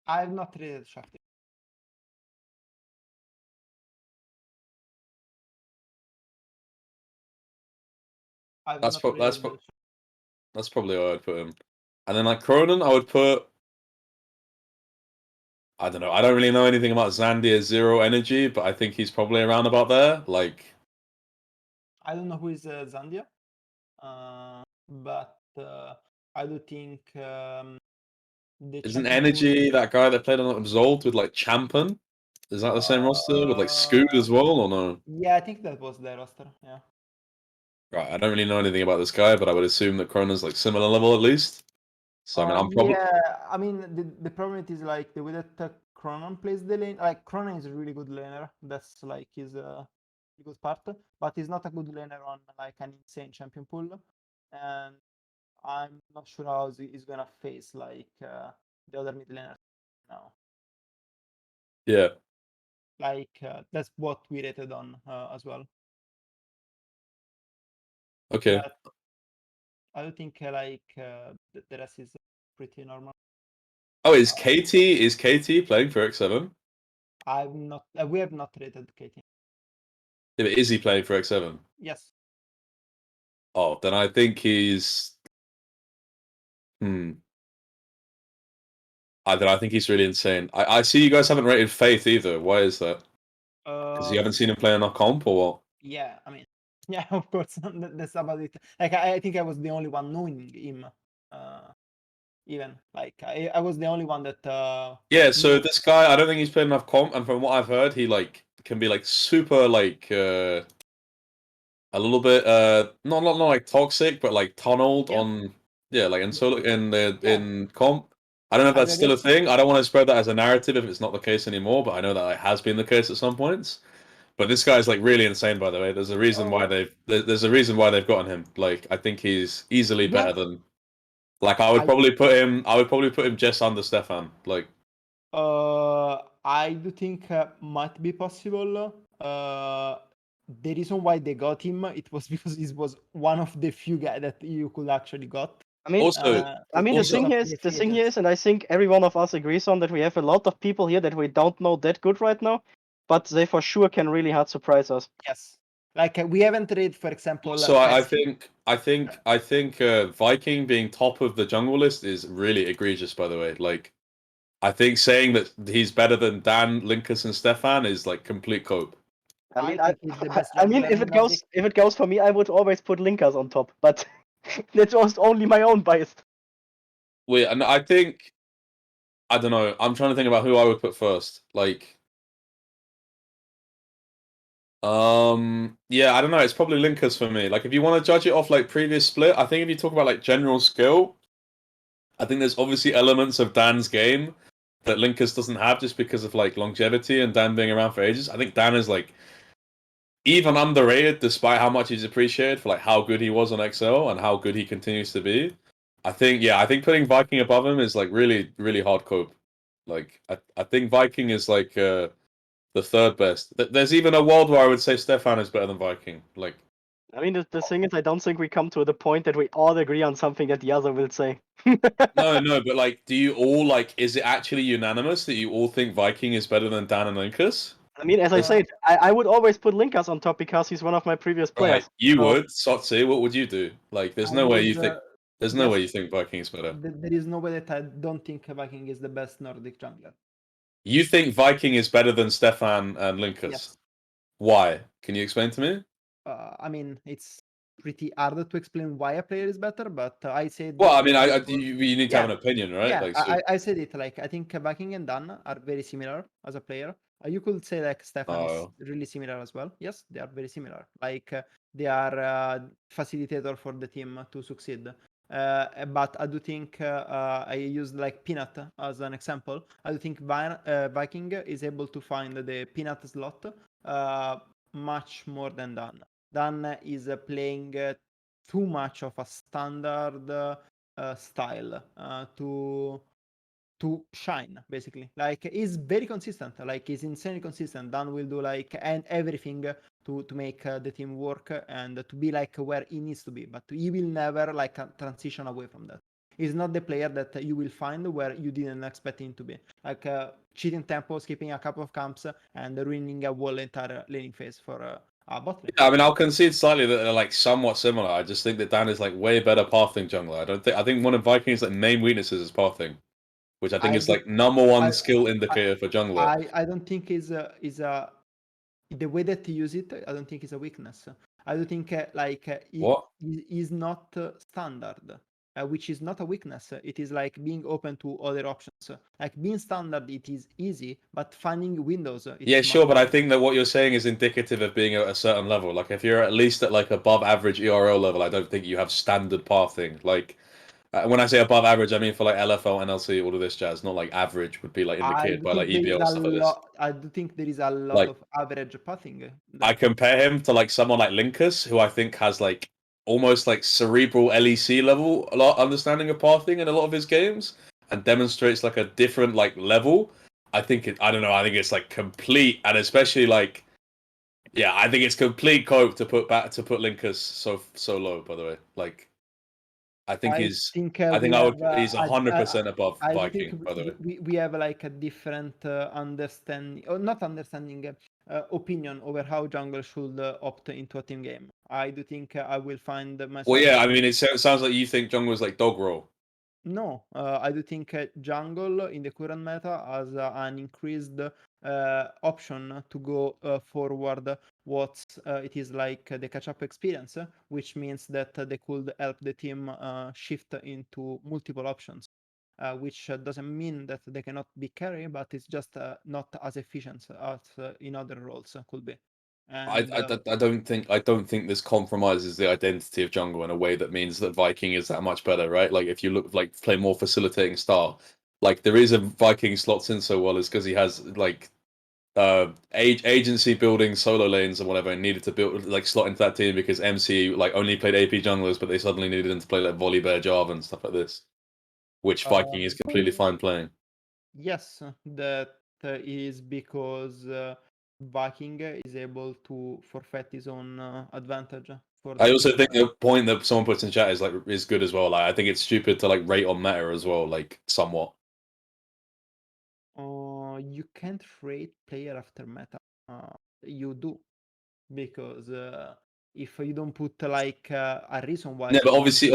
I've not rated Shafty. That's probably where I'd put him. And then like Cronin, I would put. I don't know. I don't really know anything about Zandia's zero energy, but I think he's probably around about there. Like, I don't know who is Zandia, but I do think isn't Energy that guy that played on Absolved with like Champion? Is that the same roster with like Scoot as well, or no? Yeah, I think that was their roster. Yeah. Right, I don't really know anything about this guy, but I would assume that Cronin's like similar level at least. So I mean, I'm probably I mean the problem is like the way that Cronon plays the lane. Like Cronon is a really good laner. That's like his good part, but he's not a good laner on like an insane champion pool, and I'm not sure how he's gonna face like the other mid laners now. yeah. Like that's what we rated on as well. Okay. But I don't think like the rest is pretty normal. Oh, is KT playing for X7? I'm not. We have not rated KT. Yeah, but is he playing for X7? Yes. Oh, then I think he's. I think he's really insane. I see you guys haven't rated Faith either. Why is that? Because you haven't seen him play enough comp, or what? Yeah, I mean, yeah, of course. That's about it. Like, I think I was the only one knowing him. Even like I was the only one that. Yeah. So this guy, I don't think he's played enough comp, and from what I've heard, he like can be like super like a little bit not like toxic, but like tunneled on like in solo in comp. I don't know if that's still a thing. I don't want to spread that as a narrative if it's not the case anymore, but I know that it has been the case at some points. But this guy's like really insane, by the way. There's a reason why they've gotten him. Like I think he's easily better than. Like I would probably put him just under Stefan. Like. I do think might be possible. The reason why they got him, it was because he was one of the few guys that you could actually got. I mean, Also, the also- thing here is, and I think every one of us agrees on that we have a lot of people here that we don't know that good right now, but they for sure can really hard surprise us. Yes. Like we haven't read, for example. So I Pesky. think Viking being top of the jungle list is really egregious. By the way, like I think saying that he's better than Dan, Linkus, and Stefan is like complete cope. I mean, think he's the best I mean, jungler if in it goes for me, I would always put Linkas on top, but that's just only my own bias. Wait, and I think I don't know. I'm trying to think about who I would put first. Like, yeah, I don't know. It's probably Linkus for me. Like, if you want to judge it off like previous split, I think if you talk about like general skill, I think there's obviously elements of Dan's game that Linkus doesn't have just because of like longevity and Dan being around for ages. I think Dan is like even underrated despite how much he's appreciated for like how good he was on XL and how good he continues to be. I think putting Viking above him is like really, really hard cope. Like I think Viking is like the third best. There's even a world where I would say Stefan is better than Viking. Like I mean, the thing is, I don't think we come to the point that we all agree on something that the other will say. no, but like, do you all like? Is it actually unanimous that you all think Viking is better than Dan and Linkus? I mean, as I said, I would always put Linkas on top because he's one of my previous players. Right, you So- would, Sotsi. What would you do? Like, there's no way you think. There's no way you think Viking is better. There is no way that I don't think Viking is the best Nordic jungler. You think Viking is better than Stefan and Linkus? Yes. Why? Can you explain to me? I mean, it's pretty hard to explain why a player is better, but I said. Well, I mean, you need to have Yeah. an opinion, right? Yeah, Like, so... I said it. Like, I think Viking and Dan are very similar as a player. You could say like Stefan is really similar as well. Yes, they are very similar. Like they are facilitator for the team to succeed. But I do think I used like Peanut as an example. I do think Viking is able to find the Peanut slot much more than Dan. Dan is playing too much of a standard style to shine, basically. Like he's very consistent. Like he's insanely consistent. Dan will do like and everything to make the team work and to be like where he needs to be. But he will never like transition away from that. He's not the player that you will find where you didn't expect him to be. Like cheating tempo, skipping a couple of camps, and ruining a whole entire laning phase for bot lane. I mean, I'll concede slightly that they're like somewhat similar. I just think that Dan is like way better pathing jungler. I think one of Viking's like main weaknesses is pathing, which I think is like number one skill indicator for jungler. I don't think is a the way that you use it. I don't think is a weakness. I do think What? is not standard, which is not a weakness. It is like being open to other options. Like being standard, it is easy, but finding windows. Yeah, sure, but I think that what you're saying is indicative of being at a certain level. Like if you're at least at like above average ERL level, I don't think you have standard pathing. Like when I say above average, I mean for like LFL, NLC, all of this jazz. Not like average would be like indicated by like EBL and stuff like this. I do think there is a lot Like, of average pathing. I compare him to like someone like Linkus, who I think has like almost like cerebral LEC level a lot understanding of pathing in a lot of his games, and demonstrates like a different like level. I think I don't know. I think it's like complete, and especially like, yeah, I think it's complete cope to put Linkus so low. By the way, like, I think he's. I think he's 100% above Viking. By the way, we have like a different understanding, or not understanding, opinion over how jungle should opt into a team game. I do think I will find myself. Well, yeah, I mean, it sounds like you think jungle is like dog roll. No, I do think jungle in the current meta has an increased option to go forward what it is like the catch-up experience, which means that they could help the team shift into multiple options, which doesn't mean that they cannot be carry, but it's just not as efficient as in other roles could be. And, I don't think this compromises the identity of jungle in a way that means that Viking is that much better, right? Like if you look like play more facilitating style, like the reason Viking slots in so well is because he has like agency building solo lanes and whatever, and needed to build like slot into that team because MC like only played AP junglers, but they suddenly needed him to play like Volley Bear Java and stuff like this, which Viking is completely fine playing. Yes, that is because Viking is able to forfeit his own advantage for I the also team. think the point that someone puts in chat is good as well. Like I think it's stupid to like rate on meta as well, like somewhat. You can't rate player after meta. You do because if you don't put like a reason why Yeah, but someone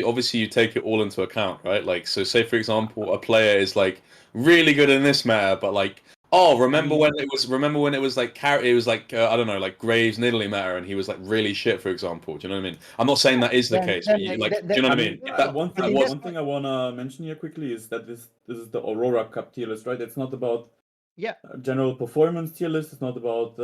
obviously you take it all into account, right? Like, so say for example, a player is like really good in this meta, but like, oh, remember mean- when it was like it was like I don't know, like Graves Nidalee meta, and he was like really shit, for example. Do you know what I mean? I'm not saying that is the then- case, then, but you, like, that- do you know I what I mean, mean? That one but thing, in that one thing I wanna mention here quickly is that this is the Aurora Cup tier list, right? It's not about Yeah. general performance tier list. It's not about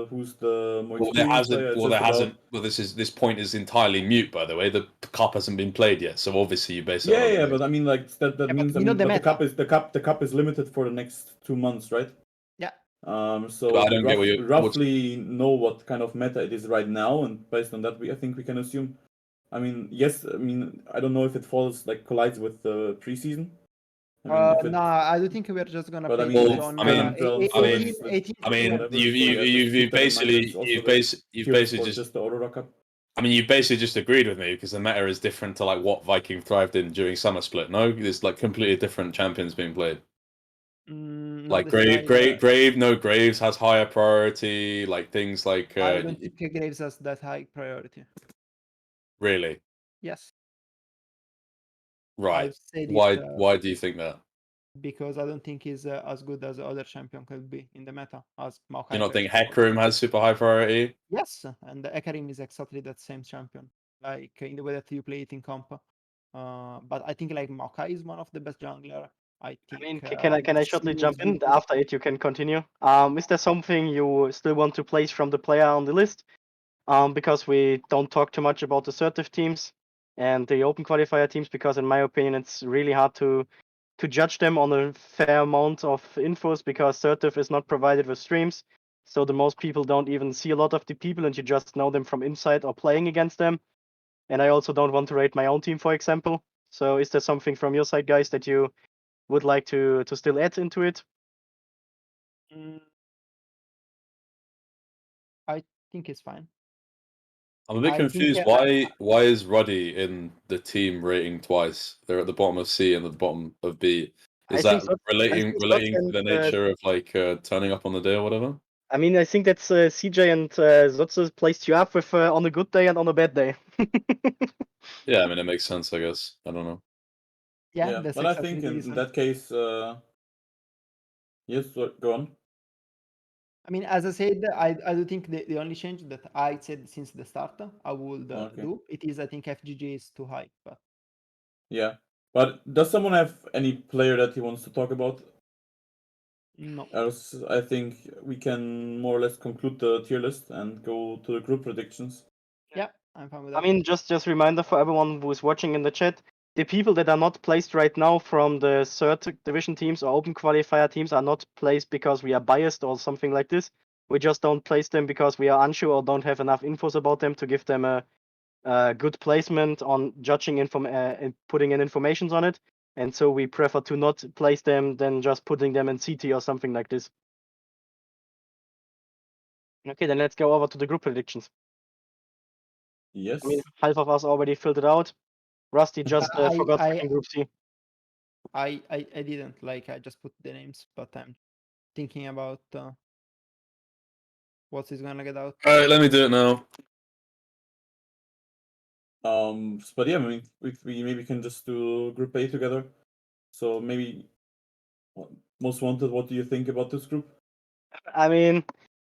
who's the more Well, there experienced hasn't. player. It's Well, just there hasn't. about Well, this point is entirely mute, by the way. The cup hasn't been played yet, so obviously you base it on yeah, other yeah. things. But I mean, like that Yeah, means but we know the but meta. the cup is limited for the next 2 months, right? Yeah. So But I we don't get what you. roughly know what kind of meta it is right now, and based on that, I think we can assume. I mean, yes. I mean, I don't know if it falls like collides with the preseason. I mean, if it, No, I do think we're just gonna but I play mean, this it's on tournament round, so 18, it's 18 I to mean, 20. whatever. So yeah, just keep that in mind. It's also the tier list for just the Aurora Cup. I mean, you basically just agreed with me because the meta is different to like what Viking thrived in during Summer Split. No, there's like completely different champions being played. Not Like decide. Graves has higher priority. Like things like I don't think Graves has that high priority. really, Yes, right? I've said Why it why do you think that? because I don't think he's as good as the other champion could be in the meta as Maokai. Do you not for think example. Hecarim has super high priority? Yes, and Ekarim is exactly that same champion, like in the way that you play it in comp. But I think like Maokai is one of the best jungler. I think. I mean, can I shortly jump in? Seems- After it, you can continue. Is there something you still want to place from the player on the list? Because we don't talk too much about the assertive teams and the open qualifier teams, because in my opinion, it's really hard to judge them on a fair amount of infos because assertive is not provided with streams. So the most people don't even see a lot of the people, and you just know them from inside or playing against them. And I also don't want to rate my own team, for example. So is there something from your side, guys, that you would like to still add into it? Mm, I think it's fine. I'm a bit I think, confused. Why is Ruddy in the team rating twice? They're at the bottom of C and at the bottom of B. Is I that think so. relating to the And, nature of like turning up on the day or whatever? I mean, I think that's CJ and Zotze placed you up with on a good day and on a bad day. Yeah, I mean it makes sense, I guess. I don't know. yeah, that's but I exactly think the in reason. that case, yes, go on. I mean, as I said, I do think the only change that I said since the start I would Okay. do it is I think FGG is too high. But Yeah, but does someone have any player that he wants to talk about? no, Else, I think we can more or less conclude the tier list and go to the group predictions. yeah, I'm fine with I that. mean, just reminder for everyone who is watching in the chat, the people that are not placed right now from the third division teams or open qualifier teams are not placed because we are biased or something like this. We just don't place them because we are unsure or don't have enough infos about them to give them a good placement on judging and putting in informations on it. And so we prefer to not place them than just putting them in CT or something like this. Okay, then let's go over to the group predictions. Yes. I mean, half of us already filled it out. Rusty just forgot fucking Group C. I didn't like. I just put the names, but I'm thinking about what is gonna get out. Alright, let me do it now. But yeah, I mean, we maybe can just do Group A together. So maybe most wanted. What do you think about this group? I mean,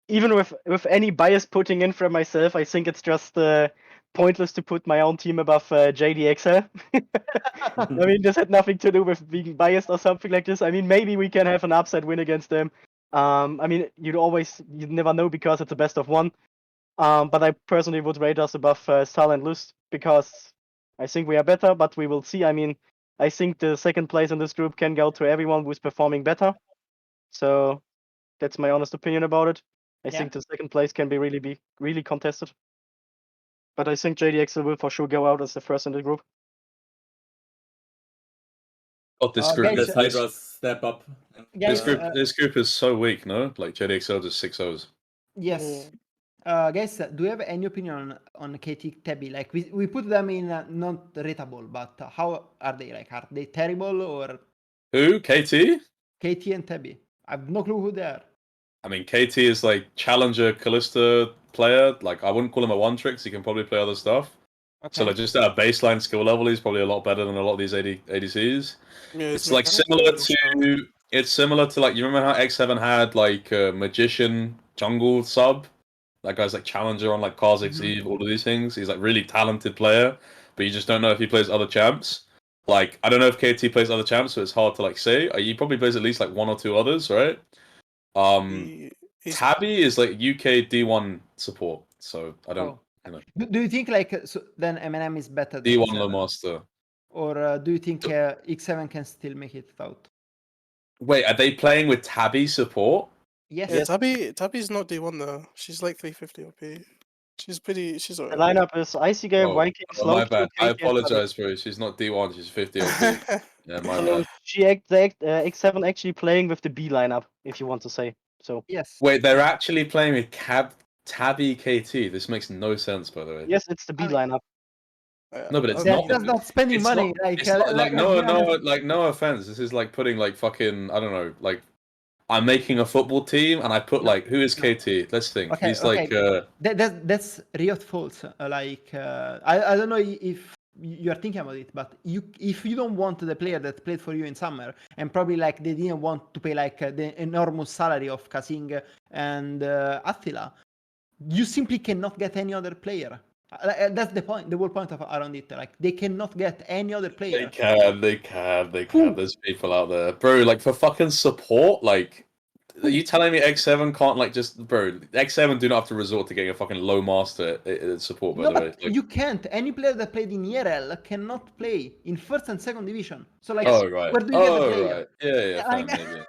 even with any bias putting in from myself, I think it's just pointless to put my own team above JDXL. I mean, this had nothing to do with being biased or something like this. I mean, maybe we can have an upset win against them. I mean, you never know because it's a best of one. But I personally would rate us above Sal and Lust because I think we are better, but we will see. I mean, I think the second place in this group can go to everyone who's performing better. So that's my honest opinion about it. I think the second place can be really contested. But I think JDXL will for sure go out as the first in the group. God, this group guys, is Let Hydra step up. Guys, this group is so weak, no? Like JDXL just 6-0s. yes. Guys, do you have any opinion on KT Tabby? Like we put them in not rateable, but how are they? Like, are they terrible or Who? KT? KT and Tabby? I have no clue who they are. I mean, KT is like challenger Callista player. Like, I wouldn't call him a one trick. He can probably play other stuff. Okay. So like just at a baseline skill level, he's probably a lot better than a lot of these ADCs. Yeah, his It's like mechanics are similar really strong. to like, you remember how X7 had like a magician jungle sub? That guy's like challenger on like Kha'Zix Eve, all of these things. He's like really talented player, but you just don't know if he plays other champs. Like, I don't know if KT plays other champs, so it's hard to like say. He probably plays at least like one or two others, right? He's Tabby is like UK D1 support, so I don't, Oh. you know, Do you think like so then M&M is better than D1 X7? low master. Or do you think X7 can still make it out? Wait, are they playing with Tabby support? Yes. yeah, Tabby's not D1 though. She's like 350 OP. She's The alright. lineup is Icy Gale, Oh, Viking, oh, my Slowking, bad. I KT, and Tabby. apologize, bro. She's not D1, she's 50 OP. Yeah, my So bad. X7 actually playing with the B lineup, if you want to say so. Yes. Wait, they're actually playing with Tabby KT. This makes no sense, by the way. Yes, it's the B I mean- lineup. No, but it's They're not. just not spending It's money. not, Like, it's not, like let's be honest. no offense. This is like putting like fucking, I don't know, like I'm making a football team and I put like, who is KT? Let's think. Okay, He's okay. like That's Riot fault. I don't know if you are thinking about it, but if you don't want the player that played for you in summer, and probably like they didn't want to pay like the enormous salary of Kasing and Attila, you simply cannot get any other player. That's the point. The whole point of around it. Like they cannot get any other they player. can. There's people out there, bro. Like for fucking support, like. Are you telling me X7 can't like just, bro? X7 do not have to resort to getting a fucking low master support, by No, the way. but Like, you can't. Any player that played in ERL cannot play in first and second division. So like, oh right, where do you get the oh player? right, yeah, I fine, mean- maybe.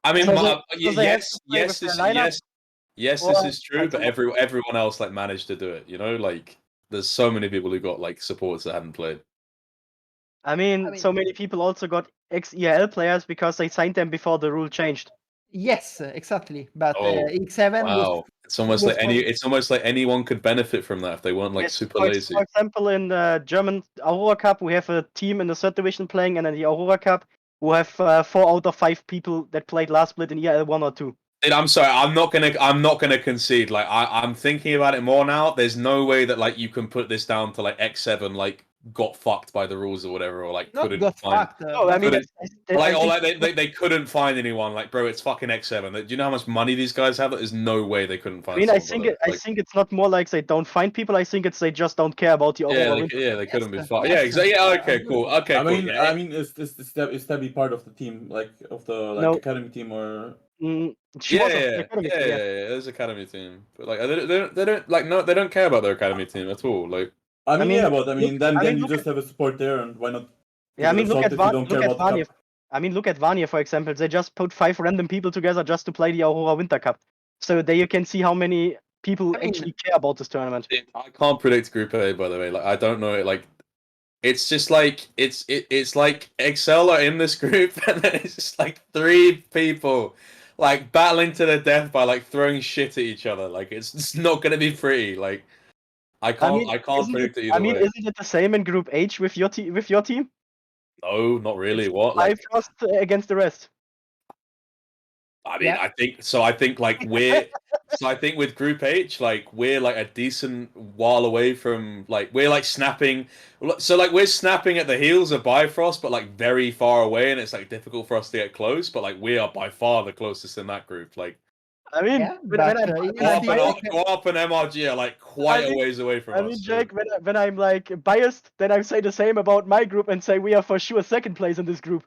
I mean, So they have to play with their lineup, yes, or this is true, like but everyone else like managed to do it. You know, like there's so many people who got like supports that hadn't played. I mean, so many people also got ex-ERL players because they signed them before the rule changed. Yes, exactly. But Oh, X7 was wow, it's almost was like it's almost like anyone could benefit from that if they weren't like Yes, super for lazy. example, in the German Aurora Cup, we have a team in the third division playing, and in the Aurora Cup, we have 4 out of 5 people that played last split in ERL 1 or 2. Dude, I'm sorry. I'm not gonna concede. Like I'm thinking about it more now. There's no way that like you can put this down to like X7 like got fucked by the rules or whatever, or like not couldn't got find. fucked. No, I mean, couldn't- I Like, or think- like they couldn't find anyone. Like, bro, it's fucking X7. Do you know how much money these guys have? There's no way they couldn't I find. mean, I someone, think brother. I think it's not more like they don't find people. I think it's they just don't care about the Aurora. Winter. they couldn't be Yes, fucked. yes, Yeah, exactly. Yeah, I okay, agree cool. with you. Okay, I cool. mean, Yeah, is Tabby part of the team, like of the like No. academy team, or She was on the yeah, academy team, yeah. There's academy team, but like they don't like no, they don't care about their academy team at all. Like, I mean, mean, yeah, but I mean, then you look just have a support there, and why not? Yeah, I give it mean, a look shot at if you don't care about the Vanya. cup. I mean, look at Vanya, for example. They just put 5 random people together just to play the Aurora Winter Cup. So there you can see how many people I mean- actually care about this tournament. I can't predict Group A, by the way. Like, I don't know it. Like, it's just like it's like Excel are in this group, and then it's just like 3 people like battling to the death by like throwing shit at each other. Like, it's not gonna be pretty. Like, I can't isn't predict it it, either way. isn't it the same in Group H with your team? No, not really. It's What? 5 Like, just against the rest. I mean, Yeah. I think like I think with Group H, like we're like a decent while away from like we're like snapping. So like we're snapping at the heels of Bifrost, but like very far away, and it's like difficult for us to get close. But like we are by far the closest in that group. Like I mean, Yeah, when but I'm, it's when I'm still biased, like- Go-Up and MRG are like quite I mean- a ways away from I us. mean, so- Jake, when I'm like biased, then I say the same about my group and say we are for sure second place in this group.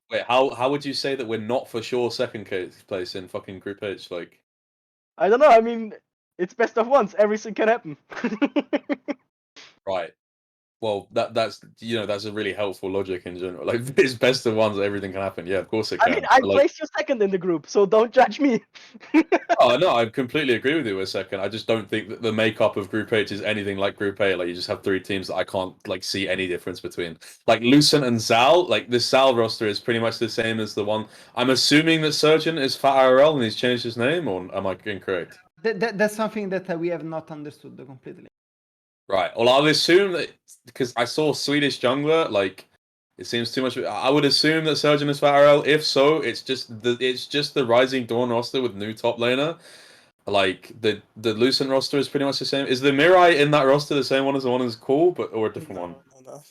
Wait, how would you say that we're not for sure second place in fucking Group H? Like, I don't know. I mean, it's best of ones. Everything can happen. right. Well, that's that's a really helpful logic in general. Like, it's best of ones, everything can happen. Yeah, of course it I can. mean, I But, like, placed you second in the group, so don't judge me. oh no, I completely agree with you. A second, I just don't think that the makeup of Group H is anything like Group A. Like, you just have three teams that I can't like see any difference between. Like Lucent and Zal, like the Zal roster is pretty much the same as the one. I'm assuming that Surgeon is Fat IRL and he's changed his name, or am I incorrect? That's something that we have not understood completely. Right. Well, I'll assume that because I saw Swedish jungler, like it seems too much. I would assume that Surgeon is Farrell. If so, it's just the Rising Dawn roster with new top laner. Like the Lucent roster is pretty much the same. Is the Mirai in that roster the same one as the one is cool, or a different one? No.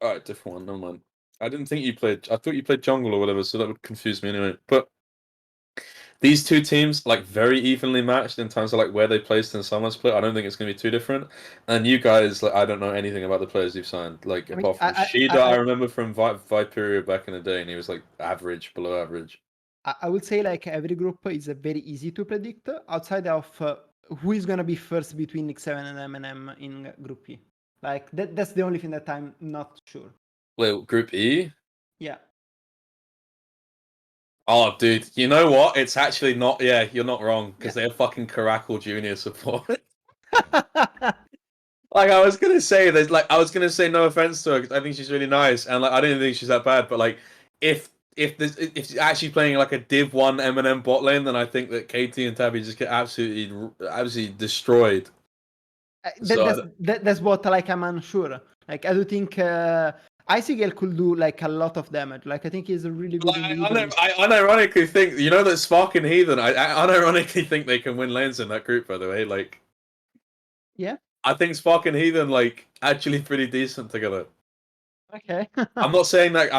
All right, different one. Never mind. I didn't think you played. I thought you played jungle or whatever, so that would confuse me anyway. But these two teams like very evenly matched in terms of like where they placed in summer split. I don't think it's going to be too different. And you guys, like, I don't know anything about the players you've signed. Like I mean, apart from Shida, I remember from Viperia back in the day, and he was like average, below average. I would say like every group is very easy to predict outside of who is gonna be first between X7 and M&M in Group E. Like that's the only thing that I'm not sure. Wait, Group E? Yeah. Oh, dude, you know what? It's actually not. Yeah, you're not wrong because they're fucking Caracal Junior support. Like I was gonna say, I was gonna say no offense to her because I think she's really nice and like I didn't think she's that bad. But like if she's actually playing like a Div 1 M&M bot lane, then I think that KT and Tabby just get absolutely destroyed. That's what like I'm unsure. Like I do think Icygale could do like a lot of damage. Like I think he's a really good individual. I unironically think that Spark and Heathen. I unironically think they can win lanes in that group. By the way, like yeah, I think Spark and Heathen like actually pretty decent together. Okay. I'm not saying that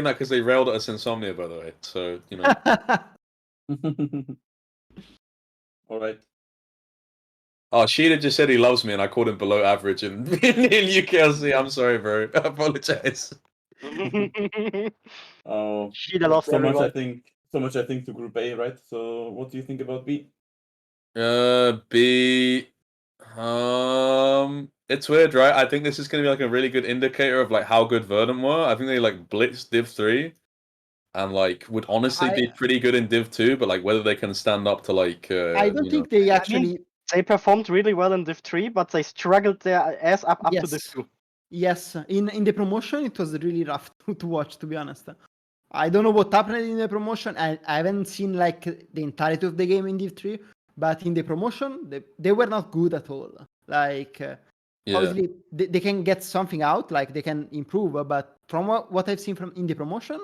because they railed at us Insomnia, by the way. So you know. All right. Oh, Sheeta just said he loves me, and I called him below average in UKLC. I'm sorry, bro. I apologize. Shida lost so much, everyone. so much I think to Group A, right? So what do you think about B? B. It's weird, right? I think this is gonna be like a really good indicator of like how good Verdant were. I think they like blitzed Div 3, and like would honestly be pretty good in Div 2, but like whether they can stand up to like. I don't think they actually. They performed really well in Div 3, but they struggled their ass up to Div 2. Yes, in the promotion it was really rough to watch, to be honest. I don't know what happened in the promotion. I haven't seen like the entirety of the game in Div 3, but in the promotion they were not good at all. Like obviously they can get something out, like they can improve, but from what I've seen from in the promotion,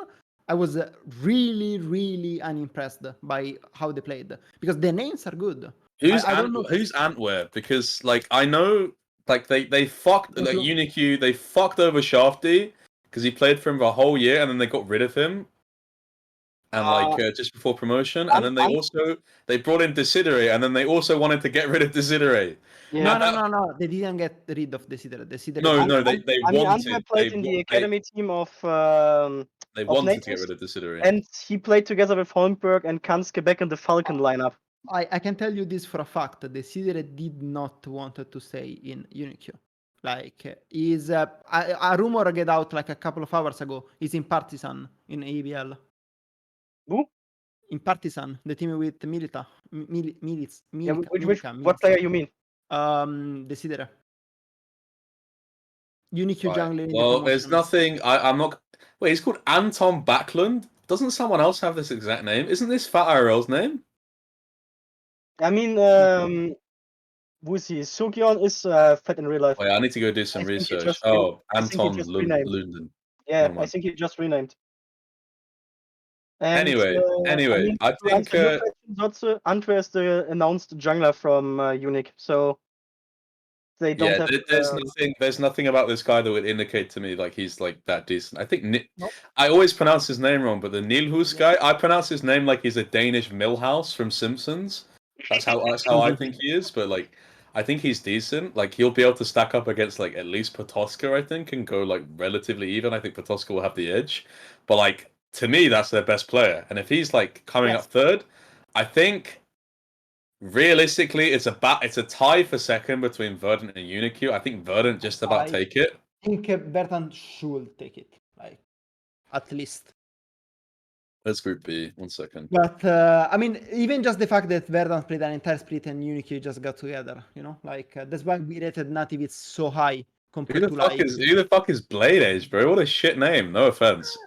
I was really, really unimpressed by how they played because the names are good. Who's I don't know. Who's Antwerp? Because like I know like they fucked like UniQ, they fucked over Shafty because he played for him for a whole year and then they got rid of him. And like just before promotion, and then they brought in Desideri, and then they also wanted to get rid of Desideri. Yeah. No. They didn't get rid of Desideri. No, they wanted. Antwerp played in the academy team of. They of wanted Natus, to get rid of Desideri. And he played together with Holmberg and Kanske back in the Falcon lineup. I can tell you this for a fact. Desideri did not want to stay in UniQ. Like is a rumor get out like a couple of hours ago. He's in Partisan in ABL. Who? In Partisan, the team with Milita. What player you mean? Desideri. UniQ jungler. Well, there's nothing. I'm not. Wait, he's called Anton Backlund. Doesn't someone else have this exact name? Isn't this Fat IRL's name? I mean, who is he? Sugyeon is fat in real life. Wait, I need to go do some research. Anton Lunden. Yeah, I think he just renamed. And, anyway, I think Antwerp is the announced jungler from Unique, so they don't have. There's nothing about this guy that would indicate to me like he's like that decent. I think I always pronounce his name wrong, but the Nilhus guy, I pronounce his name like he's a Danish Milhouse from Simpsons. That's how I think he is, but like I think he's decent. Like he'll be able to stack up against like at least Potoska, I think, and go like relatively even. I think Potoska will have the edge, but like. To me, that's their best player. And if he's like coming up third, I think realistically it's a tie for second between Verdant and UniQ. I think Verdant just about take it. think Bertan should take it, like at least. Let's group B. 1 second. But I mean, even just the fact that Verdant played an entire split and Unity just got together, you know, like that's why we rated Nativitz so high Who compared the to fuck like. is Blade Edge, bro? What a shit name. No offense.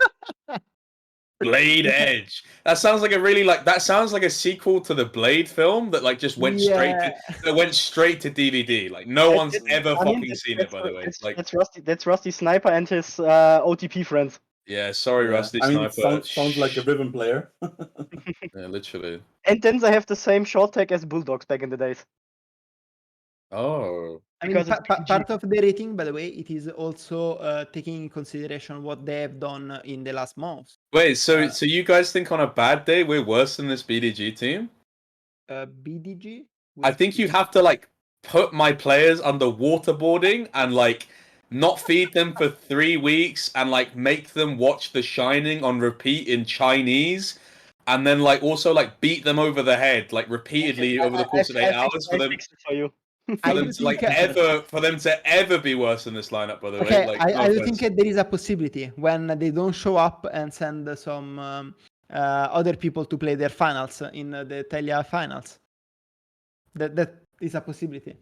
Blade Edge. That sounds like that sounds like a sequel to the Blade film that like just went straight to DVD. Like no one's ever fucking seen it, by the way. Like that's Rusty Sniper and his OTP friends. yeah, sorry, Rusty I mean, Sniper. it sounds like a Riven player. Yeah, literally. And then they have the same short tag as Bulldogs back in the days. Oh. I mean, Because it's PG. part of the rating, by the way, it is also taking in consideration what they have done in the last month. Wait, so you guys think on a bad day we're worse than this BDG team? BDG? I think you have to like put my players under waterboarding and like not feed them for 3 weeks and like make them watch The Shining on repeat in Chinese and then like also like beat them over the head like repeatedly over the course of 8 hours for them for you. for them to ever be worse than this lineup, by the Okay, way. Like, I do think there is a possibility when they don't show up and send some other people to play their finals in the Telia finals. That is a possibility.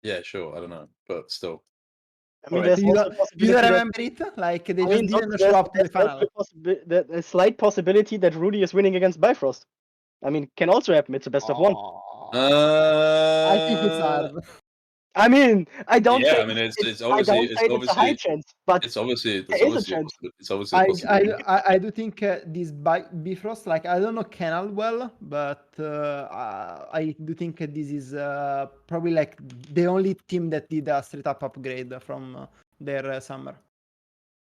Yeah, sure. I don't know, but still. I mean, Alright. there's You also don't, a you possibility don't that- remember it? Like they I just mean, didn't there's- show up to the there's final. a slight possibility that Rudy is winning against Bifrost. I mean, can also happen. It's a best of one. I think it's hard. I mean, I don't Yeah, say I mean, it's I obviously don't say it's a high chance, but it's obviously there is a chance. it's obviously a possibility. I do think this Bifrost, like I don't know Canal well, but I do think this is probably like the only team that did a straight up upgrade from their summer.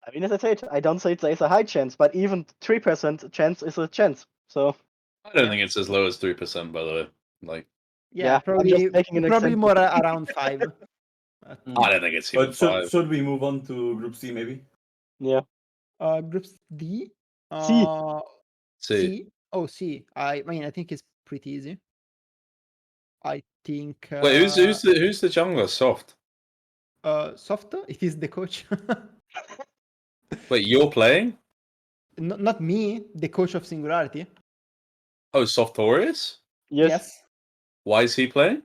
I mean, as I said, I don't say there's a high chance, but even 3% chance is a chance. So I don't think it's as low as 3%, by the way. Like, Yeah, I'm just making an probably example. more around 5. I don't think it's even But 5. should we move on to Group C maybe? Yeah. Groups D. C. C. Oh, C. I mean, I think it's pretty easy. I think. Wait, who's the jungler? Soft. Soft. It is the coach. Wait, you're playing? Not me. The coach of Singularity. Oh, Softorius? Yes. Why is he playing?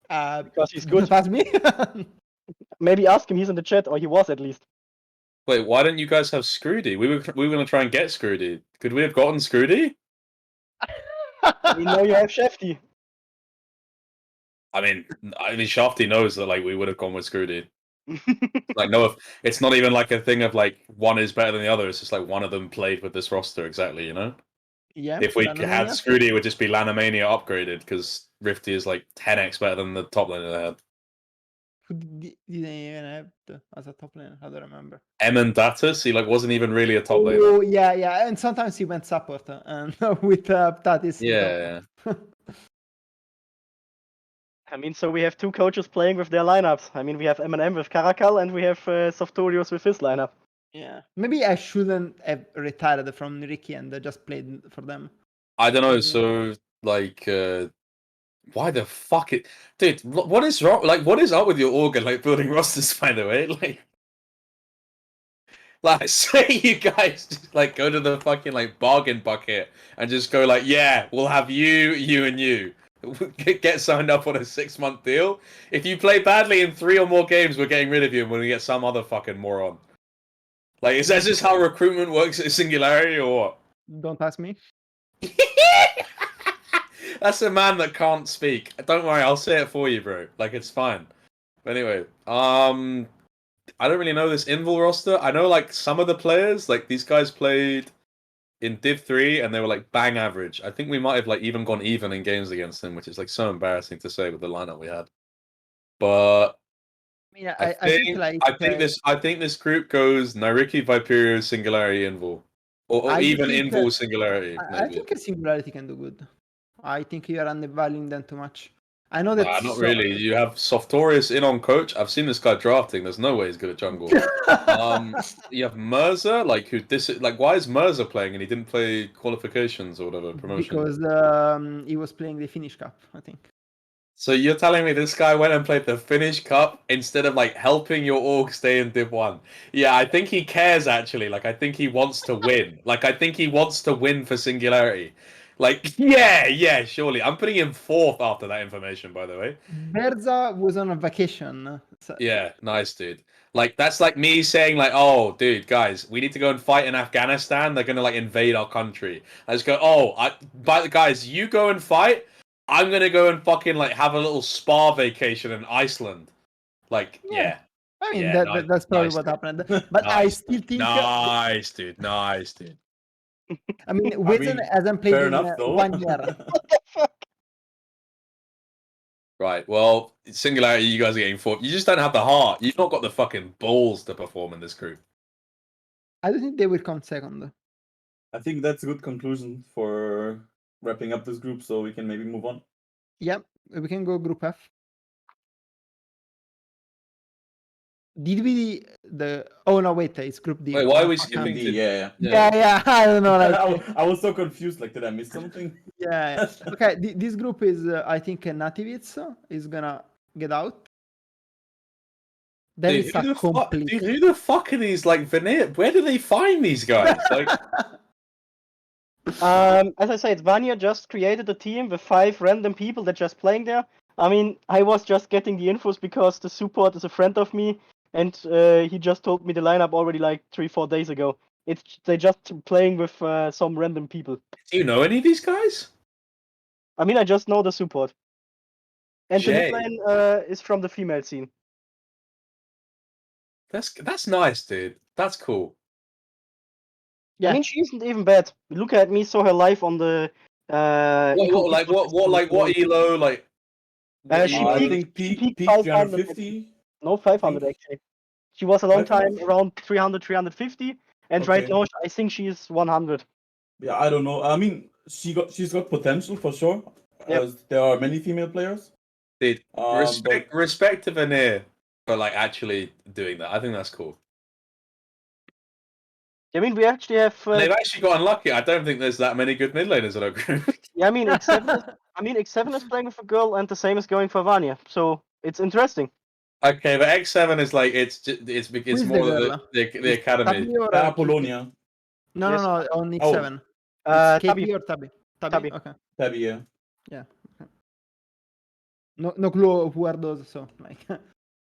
Because he's good. Don't ask me. Maybe ask him. He's in the chat, or he was at least. Wait, why didn't you guys have Scroody? We were going to try and get Scroody. Could we have gotten Scroody? We know you have Shefty. I mean, Shafty knows that like we would have gone with Scroody. Like, no, it's not even like a thing of like one is better than the other. It's just like one of them played with this roster exactly, you know. Yeah. If we had Scroody, it would just be Lanamania upgraded because Rifty is like 10x better than the top laner they had. Who did they even have as a top laner? I don't remember. Datus, he like wasn't even really a top laner. Oh yeah, and sometimes he went support and with Tatis. Yeah. I mean, so we have two coaches playing with their lineups. I mean, we have M&M with Caracal, and we have Softorius with his lineup. Yeah. Maybe I shouldn't have retired from Ricky and just played for them. I don't know. So like, why the fuck it, dude? What is wrong? Like, what is up with your organ? Like building rosters, by the way. Like, say you guys just like go to the fucking like bargain bucket and just go like, yeah, we'll have you, and you. Get signed up on a 6-month deal. If you play badly in 3 or more games, we're getting rid of you and we're gonna get some other fucking moron. Like, is that just how recruitment works at Singularity or what? Don't ask me. That's a man that can't speak. Don't worry, I'll say it for you, bro. Like, it's fine. But anyway, I don't really know this Invul roster. I know like some of the players, like these guys played in Div 3 and they were like bang average. I think we might have like even gone even in games against them, which is like so embarrassing to say with the lineup we had. But I mean, I think this group goes Nairiki, Viperio, Singularity, Invul. Or even Invul Singularity. I think a Singularity can do good. I think you are undervaluing them too much. I know that. Not really. You have Softorius in on coach. I've seen this guy drafting. There's no way he's good at jungle. You have Mirza, like why is Mirza playing and he didn't play qualifications or whatever promotion? Because he was playing the Finnish Cup, I think. So you're telling me this guy went and played the Finnish Cup instead of like helping your org stay in Div 1? Yeah, I think he cares actually. Like I think he wants to win. Like I think he wants to win for Singularity. Like yeah, surely. I'm putting him fourth after that information, by the way. Berza was on a vacation. So, Yeah, nice dude. Like that's like me saying like, oh, dude, guys, we need to go and fight in Afghanistan. They're gonna like invade our country. I just go, but guys, you go and fight. I'm gonna go and fucking like have a little spa vacation in Iceland. Like, Yeah. I mean, yeah, nice, that's probably nice, what dude. happened. But I Nice, still think. nice, dude, nice, dude. I mean, Wizen hasn't played fair in enough, though. 1 year. Right, well, Singularity, you guys are getting fourth. You just don't have the heart. You've not got the fucking balls to perform in this group. I don't think they will come second. I think that's a good conclusion for wrapping up this group, so we can maybe move on. Yep, we can go Group F. Did we the? Oh no, wait, it's Group D. Wait, why are we Fuck, skipping D, to? yeah. Yeah, I don't know. Like, I was so confused. Like, did I miss something? yeah. Okay, this group is, I think, Nativitz is gonna get out. Then Dude, it's a complete. dude, who the fuck are these like veneer? Where do they find these guys? Like, As I said, Vanya just created a team with 5 random people that just playing there. I mean, I was just getting the infos because the support is a friend of me, and he just told me the lineup already like 3-4 days ago. They just playing with some random people. do you know any of these guys? I mean, I just know the support. And the Jay. mid lane is from the female scene. That's nice, dude. That's cool. Yeah. I mean, she isn't even bad. Look at me, saw her live on the. What elo like? She I peaked- think she peak peaked 500 350. No, 500 actually. She was a long time 500? around 300, 350, and right Okay. now I think she's 100. Yeah, I don't know. I mean, she's got potential for sure. Yep. As there are many female players. Dude, But respect to Veneer for like actually doing that. I think that's cool. I mean, we actually have. And they've actually got unlucky. I don't think there's that many good mid laners in our group. Yeah, I mean, X7 is playing with a girl, and the same is going for Vanya. So it's interesting. Okay, but X7 is like it's Who's more the the girl? the academy. Tabby or Apollonia. No, Yes. no, on X7. It's Tabby. KP or Tabby? Tabby. Okay. Tabby, yeah. Okay. No clue who are those. So like.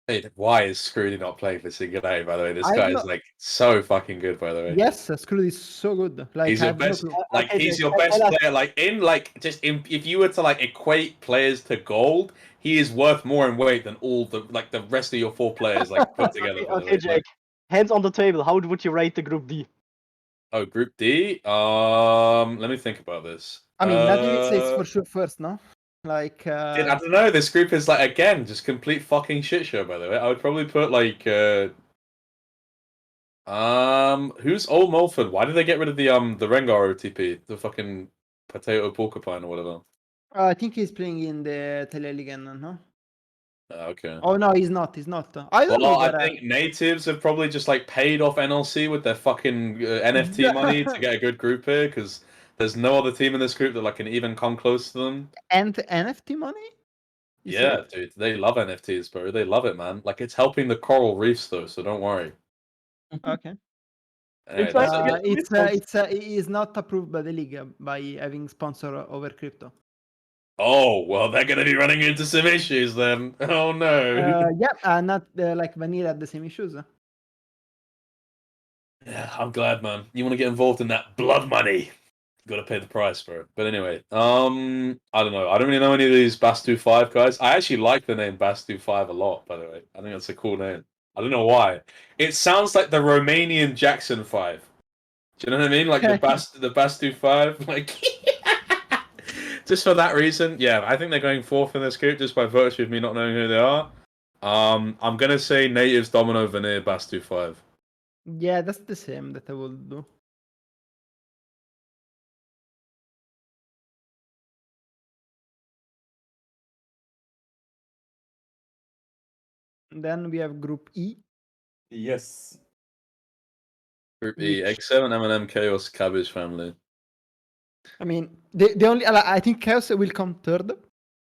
Hey, why is Scroody not playing for Singularity, by the way? This I'm guy not- is like so fucking good, by the way. Yes, Screw is so good. Like, He's I your have no best, clue. like Okay, he's Jake, your I- best I'll- player. Like if you were to like equate players to gold, he is worth more in weight than all the rest of your 4 players like put together. by the Okay, way. Jake. Hands on the table. How would you rate the Group D? Oh, Group D. Let me think about this. I mean, Nativitz is for sure first, no? Like, Dude, I don't know. This group is like again just complete fucking shit show. By the way, I would probably put like who's Old Mulford? Why did they get rid of the Rengar OTP, the fucking potato porcupine or whatever? I think he's playing in the Teleligan, no? Okay. Oh no, he's not. He's not. I don't know. Well, I But, think natives have probably just like paid off NLC with their fucking NFT money to get a good group here because there's no other team in this group that like can even come close to them. and NFT money? You Yeah, dude, they love NFTs, bro. They love it, man. Like it's helping the coral reefs though, so don't worry. said? Okay. Anyway, try that's to it. get- It is not approved by the league by having sponsor over crypto. Oh, well, they're going to be running into some issues then. Oh, no. Yeah, not like Vanilla had the same issues. Yeah, I'm glad, man. You want to get involved in that blood money. Got to pay the price for it. But anyway, I don't know. I don't really know any of these Bastu 5 guys. I actually like the name Bastu 5 a lot, by the way. I think that's a cool name. I don't know why. It sounds like the Romanian Jackson 5. Do you know what I mean? Like the Bastu 5. Like... Just for that reason, yeah, I think they're going fourth in this group just by virtue of me not knowing who they are. I'm gonna say Natives, Domino, Veneer, Bastu 5. Yeah, that's the same that I will do. Then we have Group E. Yes. Group E, X7, M&M, Chaos, Cabbage Family. I mean, the only I think Chaos will come third.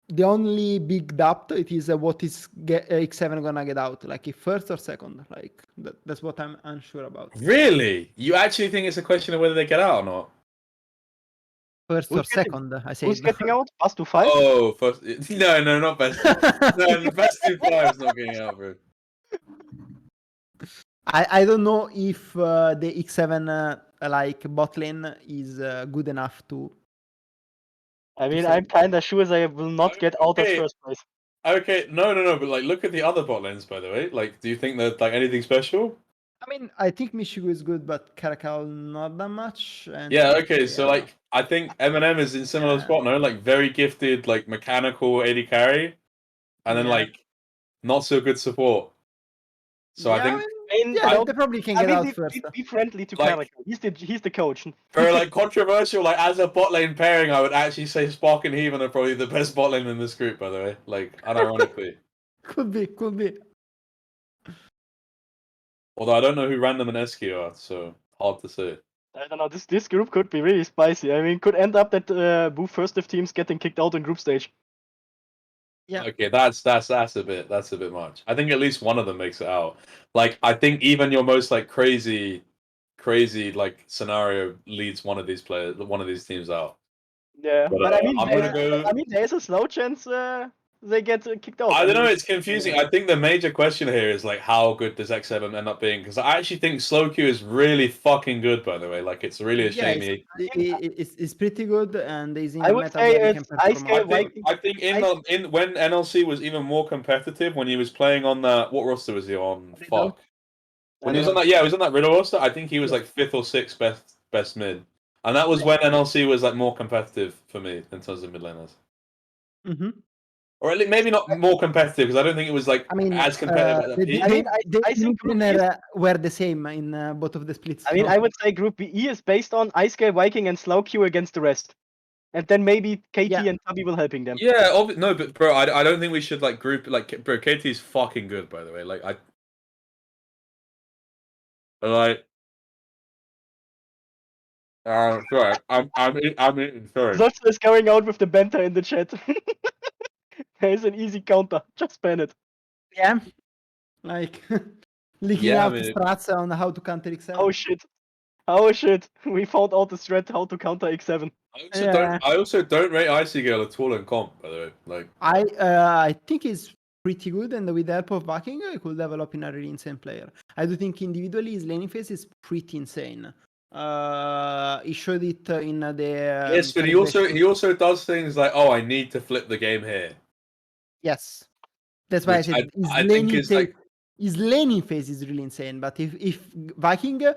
the only big doubt it is what is X7 gonna get out, like if first or second, like that's what I'm unsure about. Really? You actually think it's a question of whether they get out or not? First Who's or second, I said. Who's getting out? Best to 5? Oh, first. No, not best. No, the best 2-5 is not getting out, bro. I don't know if the X7 like bot lane is good enough to. I mean, say. I'm kinda sure they will not get out of Okay. first place. Okay, no, but like, look at the other bot lanes, by the way. Like, do you think they're like anything special? I mean, I think Michigo is good, but Caracal not that much. And Yeah, okay, so yeah. like, I think Eminem is in similar Yeah. spot, no? Like, very gifted, like, mechanical AD carry, and then, Yeah. like, not so good support. So I think, I mean, yeah, don't- they probably can I get mean, out be, first. be friendly to Like- Caracal. He's the coach. for like controversial, like, as a bot lane pairing, I would actually say Spark and Heathen are probably the best bot lane in this group, by the way. Like, unironically. Could be. Although I don't know who Random and SQ are, so hard to say. I don't know. This group could be really spicy. I mean, could end up that both first div teams getting kicked out in group stage. Yeah. Okay, that's a bit much. I think at least one of them makes it out. Like, I think even your most like crazy like scenario leads one of these teams out. Yeah, But, but I mean, I'm gonna go. there's a slow chance they get kicked out. I don't know. mean, It's confusing. I think the major question here is like, how good does X7 end up being? Because I actually think slow Q is really fucking good. By the way, like it's really a Yeah, shame. it's pretty good, and is in I a would meta say where he it's can perform. Ice Scale Viking. I think in when NLC was even more competitive when he was playing on that. What roster was he on? Riddle. Fuck. When he was on that, he was on that Riddle roster. I think he was Yeah. like 5th or 6th best mid, and that was when NLC was like more competitive for me in terms of mid laners. Mm-hmm. Or at least maybe not more competitive because I don't think it was like I mean, as competitive at the peak. I think Group E is- were the same in both of the splits. I mean, so- I would say Group E is based on Ice Scale Viking and Slow Q against the rest, and then maybe KT Yeah. and Tubby will helping them. Yeah, no, but bro, I don't think we should like group like bro. KT is fucking good, by the way. Like sorry, I'm sorry. Zotz is going out with the banter in the chat. There's an easy counter. Just ban it. Yeah, like leaking Yeah, I out mean- strats on how to counter X7. Oh shit. Oh shit. We found out the strat how to counter X7. I also don't rate Icy Girl at all in comp, by the way. Like I think he's pretty good, and with the help of backing, he could develop in a really insane player. I do think individually his laning phase is pretty insane. He showed it in the yes, but he also does things like, oh, I need to flip the game here. yes, that's why I Which said I think is like his laning phase is really insane. But if Viking, no,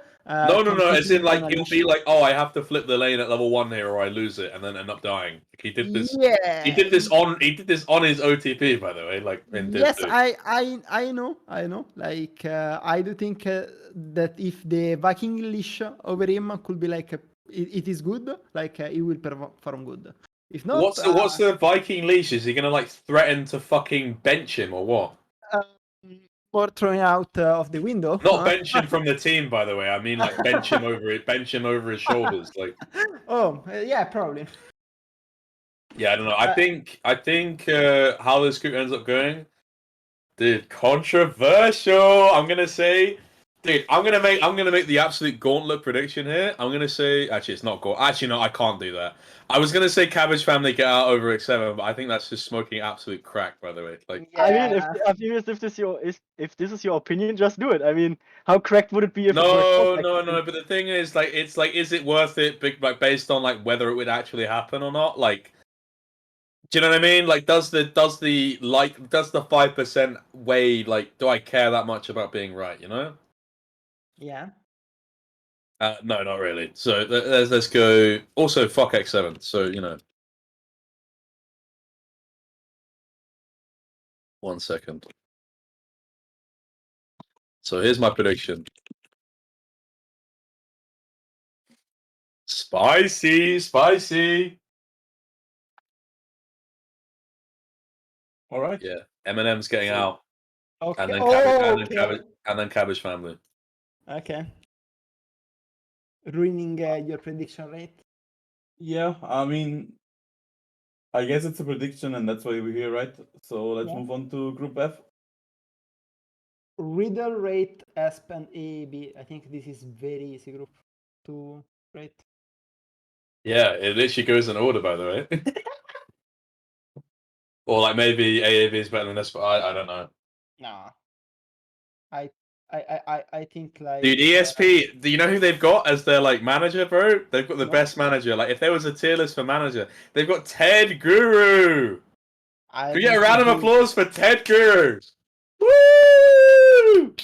as in like he'll be like, oh, I have to flip the lane at level 1 here, or I lose it, and then end up dying. Like, he did this. Yeah, He did this on his OTP, by the way. Like in Div yes, 2. I know. Like I do think that if the Viking leash over him could be like it is good, like he will perform good. If not, What's the Viking leash? Is he gonna like threaten to fucking bench him or what? or throwing out of the window? Not bench him from the team, by the way. I mean like bench him over his shoulders. Like Oh, yeah, probably. yeah, I don't know. I think how this group ends up going, dude, controversial. I'm gonna say, dude, I'm gonna make the absolute gauntlet prediction here. I'm gonna say, actually, it's not gauntlet. Actually, no, I can't do that. I was gonna say Cabbage Family get out over X7, but I think that's just smoking absolute crack. By the way, like, I mean, if this is your opinion, just do it. I mean, how cracked would it be if it were no. But the thing is, like, it's like, is it worth it? Like, based on like whether it would actually happen or not? Like, do you know what I mean? Like, does the 5% weigh? Like, do I care that much about being right? You know? Yeah. No, not really. So let's go. Also, fuck X7. So you know. 1 second. So here's my prediction. Spicy. All right. Yeah, Eminem's getting out, Okay. and then Cabbage Family. Okay. Ruining your prediction rate. Yeah, I mean, I guess it's a prediction, and that's why we're here, right? So let's Yeah. move on to Group F. Riddle, rate, Asp, and AAB. I think this is very easy group to rate. Yeah, it literally goes in order, by the way. Or like maybe AAV is better than this, but I don't know. Nah. I think like Dude, ESP, do you know who they've got as their like manager, bro? They've got the No. best manager. Like if there was a tier list for manager, they've got Ted Guru. I Can we get a have round no of clue. applause for Ted Guru? Woo!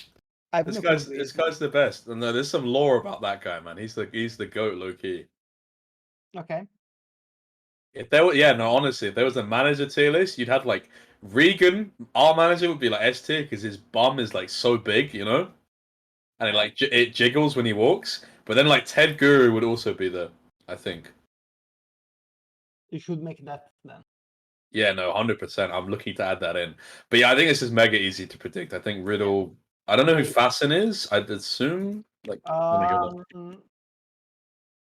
I have This no guy's clue. this guy's the best. And there's some lore about that guy, man. He's the goat, low key. Okay. If there were, yeah, no, honestly, if there was a manager tier list, you'd have like Regan. Our manager would be like S tier because his bum is like so big, you know, and it like it jiggles when he walks. But then like Ted Guru would also be there, I think. You should make that then. Yeah, no, 100%. I'm looking to add that in. But yeah, I think this is mega easy to predict. I think Riddle. I don't know who Fasten is. I'd assume like. Let me go look.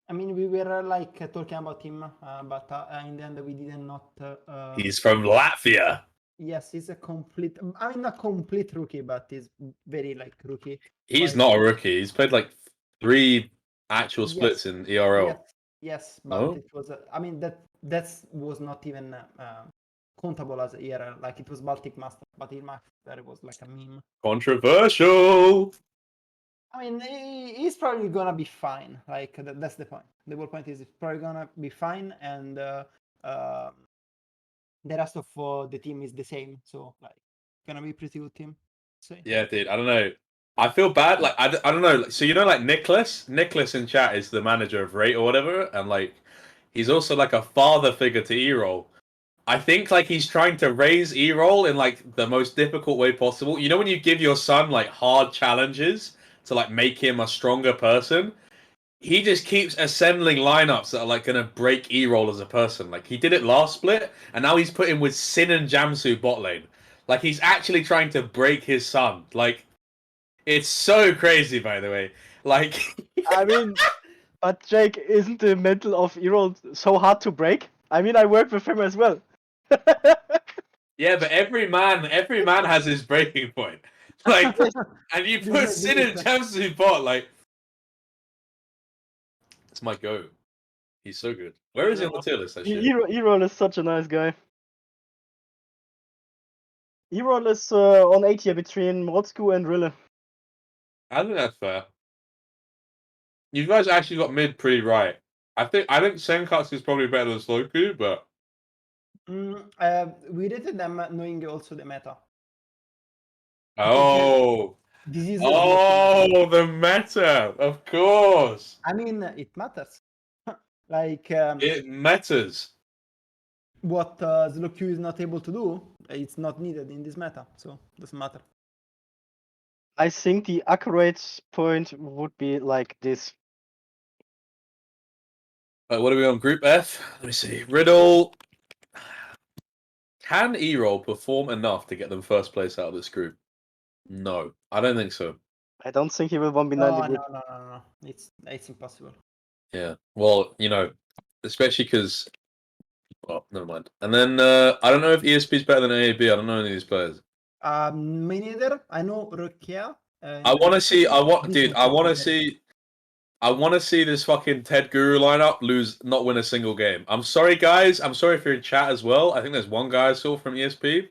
I mean, we were like talking about him, but in the end we did not. He's from Latvia. Yes, he's a complete. I mean, not complete rookie, but he's very like rookie. He's Like, not a rookie. He's played like 3 actual splits Yes. in ERL. Yes, but No? it was. I mean, that was not even countable as a ERL. Like it was Baltic Master, but in Master it was like a meme. Controversial. I mean, he's probably gonna be fine. Like that's the point. The whole point is he's probably gonna be fine, and the rest of the team is the same. So like, gonna be pretty good team. So, Yeah, dude. I don't know. I feel bad. Like I don't know. So you know, like Nicholas in chat is the manager of Rate or whatever, and like he's also like a father figure to E-Roll. I think like he's trying to raise E-Roll in like the most difficult way possible. You know when you give your son like hard challenges to like make him a stronger person? He just keeps assembling lineups that are like gonna break E-Roll as a person. Like he did it last split, and now he's put him with Sin and Jamsu bot lane. Like he's actually trying to break his son. Like it's so crazy, by the way. Like I mean, but Jake, isn't the mental of Erol so hard to break? I mean, I work with him as well. yeah, but every man has his breaking point. Like, and you put Sin and Jamsu bot like. It's my go. He's so good. Where is he on the tier list? Actually, Erol is such a nice guy. Erol is on A tier between Motsku and Rille. I think that's fair. You guys actually got mid pretty right. I think Senkatsu is probably better than Sloku, but we rated them knowing also the meta. oh, This is the meta, of course. I mean, it matters. Like It matters. what Zloq is not able to do, it's not needed in this meta, so it doesn't matter. I think the accurate point would be like this. What are we on? Group F? Let me see. Riddle. Can E-Roll perform enough to get them first place out of this group? No, I don't think so. I don't think he will 1v9 No, the group. no. It's impossible. Yeah. Well, you know, especially because. Well, never mind. And then I don't know if ESP is better than AAB. I don't know any of these players. Me neither. I know Rukia. I want to see. I want to see this fucking Ted Guru lineup not win a single game. I'm sorry, guys. I'm sorry if you're in chat as well. I think there's one guy I saw from ESP.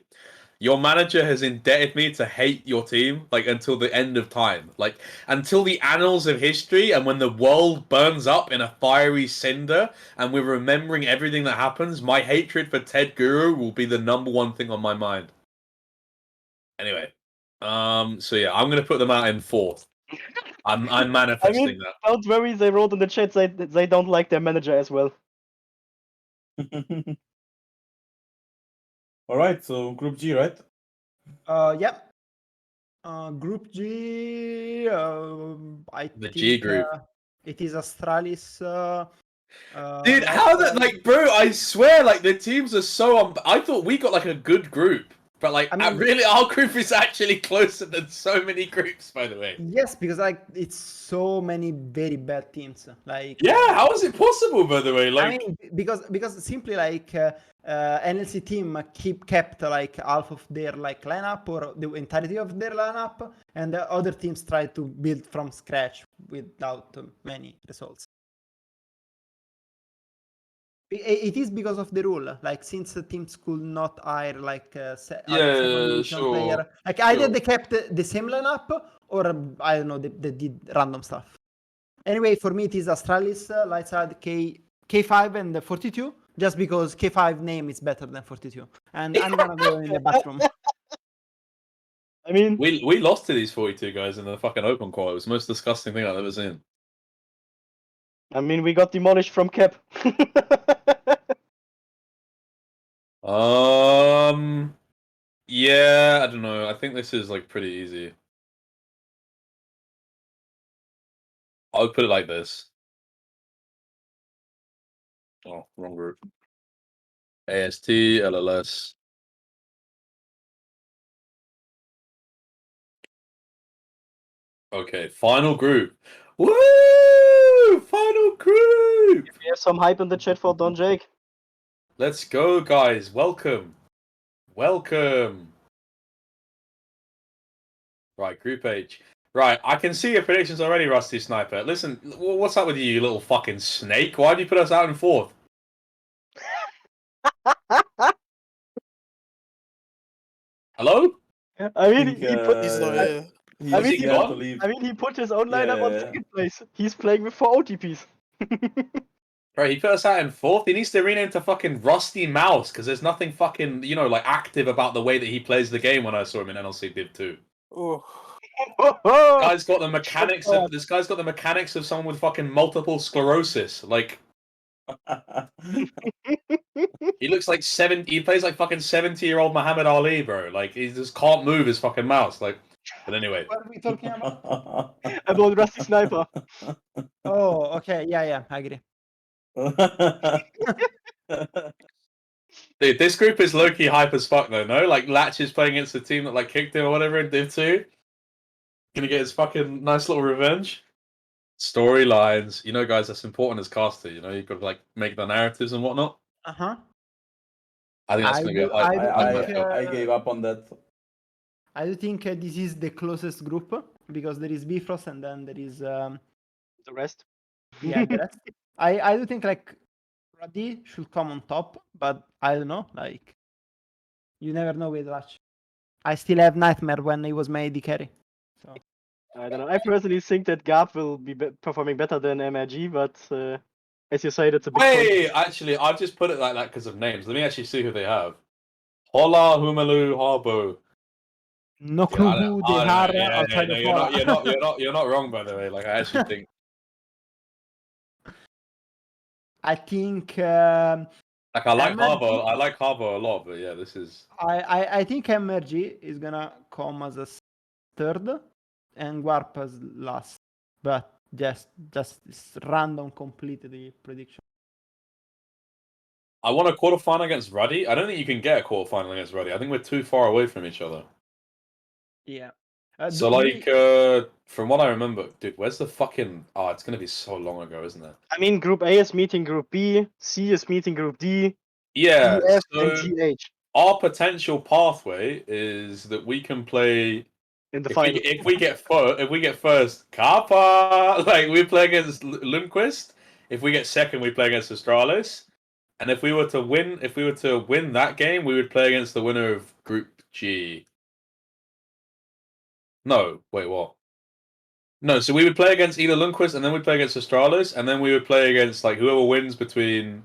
Your manager has indebted me to hate your team like until the end of time, like until the annals of history, and when the world burns up in a fiery cinder, and we're remembering everything that happens. My hatred for Ted Guru will be the #1 thing on my mind. Anyway, so yeah, I'm gonna put them out in 4th. I'm manifesting that. Don't worry, they wrote in the chat they don't like their manager as well. All right, so Group G, right? Yeah. Group G. I The think G group. it is Astralis. Dude, how that like, bro? I swear, like the teams are so. I thought we got like a good group. But like, I mean- really, our group is actually closer than so many groups, by the way. Yes, because like it's so many very bad teams. Like Yeah, how is it possible, by the way? Like, I mean, because simply like NLC team kept like half of their like lineup or the entirety of their lineup, and the other teams tried to build from scratch without many results. It is because of the rule, like since the teams could not hire like second division sure, player, like either sure. they kept the same lineup or I don't know, they did random stuff. Anyway, for me it is Astralis, Lightside, K5 and 42, just because K5 name is better than 42. And I'm gonna go in the bathroom. I mean, We lost to these 42 guys in the fucking open qual. It was the most disgusting thing I've ever seen. we got demolished from Cap. Yeah, I don't know. I think this is like pretty easy. I would put it like this. Oh, wrong group. AST, LLS. Okay, final group. Woo! Final group! We have some hype in the chat for Don Jake. Let's go, guys. Welcome. Welcome. Right, Group H. Right, I can see your predictions already, Rusty Sniper. Listen, what's up with you little fucking snake? Why did you put us out in fourth? Hello? I mean, think, he put. He's not here. He I was mean, he scared gone? to leave. I mean, he put his own lineup on Yeah. second place. He's playing with 4 OTPs. Right, he put us out in fourth. He needs to rename to fucking Rusty Mouse because there's nothing fucking, like active about the way that he plays the game when I saw him in NLC Div 2. Oh, Guy's got the mechanics of this guy's got the mechanics of someone with fucking multiple sclerosis. Like he looks like he plays like fucking 70-year-old Muhammad Ali, bro. Like he just can't move his fucking mouse. Like but anyway. What are we talking about? About Rusty Sniper. Oh, okay, yeah, I agree. Dude, this group is low-key hype as fuck though, no? Like Latch is playing against the team that like kicked him or whatever in Div 2. Gonna get his fucking nice little revenge. Storylines. Guys, that's important as caster, you've got to like make the narratives and whatnot. Uh-huh. I think that's gonna be a hype. I gave up on that. I do think this is the closest group because there is Bifrost and then there is The rest. the rest. I do think like Radhi should come on top, but I don't know. Like you never know with Latch. I still have nightmare when he was made the carry. So I don't know. I personally think that Garb will be performing better than MRG, but as you say, that's a big Wait, actually, I've just put it like that because of names. Let me actually see who they have. Hola, Humalu, Harbo. no clue who they are outside of Hola. You're not wrong, by the way. Like I actually think. I think Like I like MRG Harbo. I like Harbo a lot, but yeah, this is. I think MRG is gonna come as a third and Warp as last. But just random completely prediction. I want a quarterfinal against Ruddy. I don't think you can get a quarterfinal against Ruddy. I think we're too far away from each other. Yeah. So like, from what I remember, dude, where's the fucking? Oh, it's gonna be so long ago, isn't it? I mean, Group A is meeting Group B, C is meeting Group D, Yeah. E, F, So and GH our potential pathway is that we can play. in the final. If we get first, Kappa. Like we play against Lundqvist. If we get second, we play against Astralis. And if we were to win that game, we would play against the winner of Group G. No, wait, what? No, so we would play against either Lundqvist, and then we'd play against Astralis, and then we would play against like whoever wins between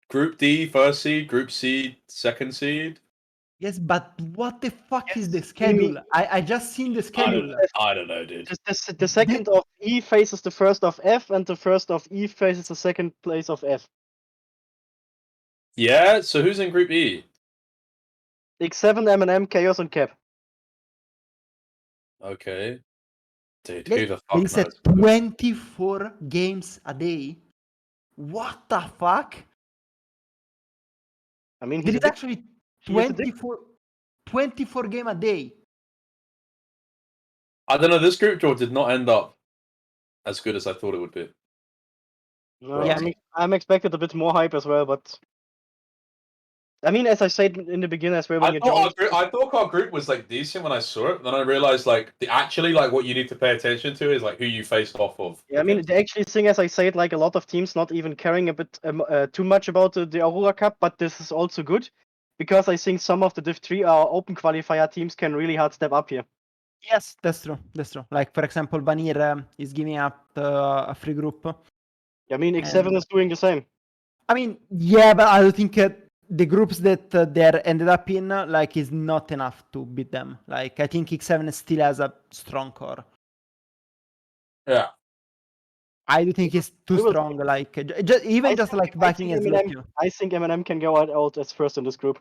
Group D first seed, Group C second seed. Yes, but what the fuck is the schedule? I just seen the schedule. I don't know, dude. The second of E faces the first of F, and the first of E faces the second place of F. Yeah, so who's in Group E? X7, M&M, Chaos, and Cap. Okay. Dude, who the fuck They said knows? 24 games a day. What the fuck? I mean, There is actually He is a dick. 24 game a day. I don't know. This group draw did not end up as good as I thought it would be. No, Yeah. I'm expected a bit more hype as well, but I mean, as I said in the beginning as well, when I you thought, joined, I thought our group was like decent when I saw it. Then I realized like actually like what you need to pay attention to is like who you faced off of. yeah, I mean, against. the actually thing, as I said, like a lot of teams not even caring a bit too much about the Aurora Cup, but this is also good because I think some of the Div 3 open qualifier teams can really hard step up here. Yes, that's true. That's true. Like for example, Vanir is giving up a free group. I mean, X7 And- is doing the same. I mean, yeah, but I don't think the groups that they ended up in like is not enough to beat them. Like I think X7 still has a strong core. Yeah. I do think it's too We will strong. Like just like Viking and Slow. I think M&M can go out as first in this group.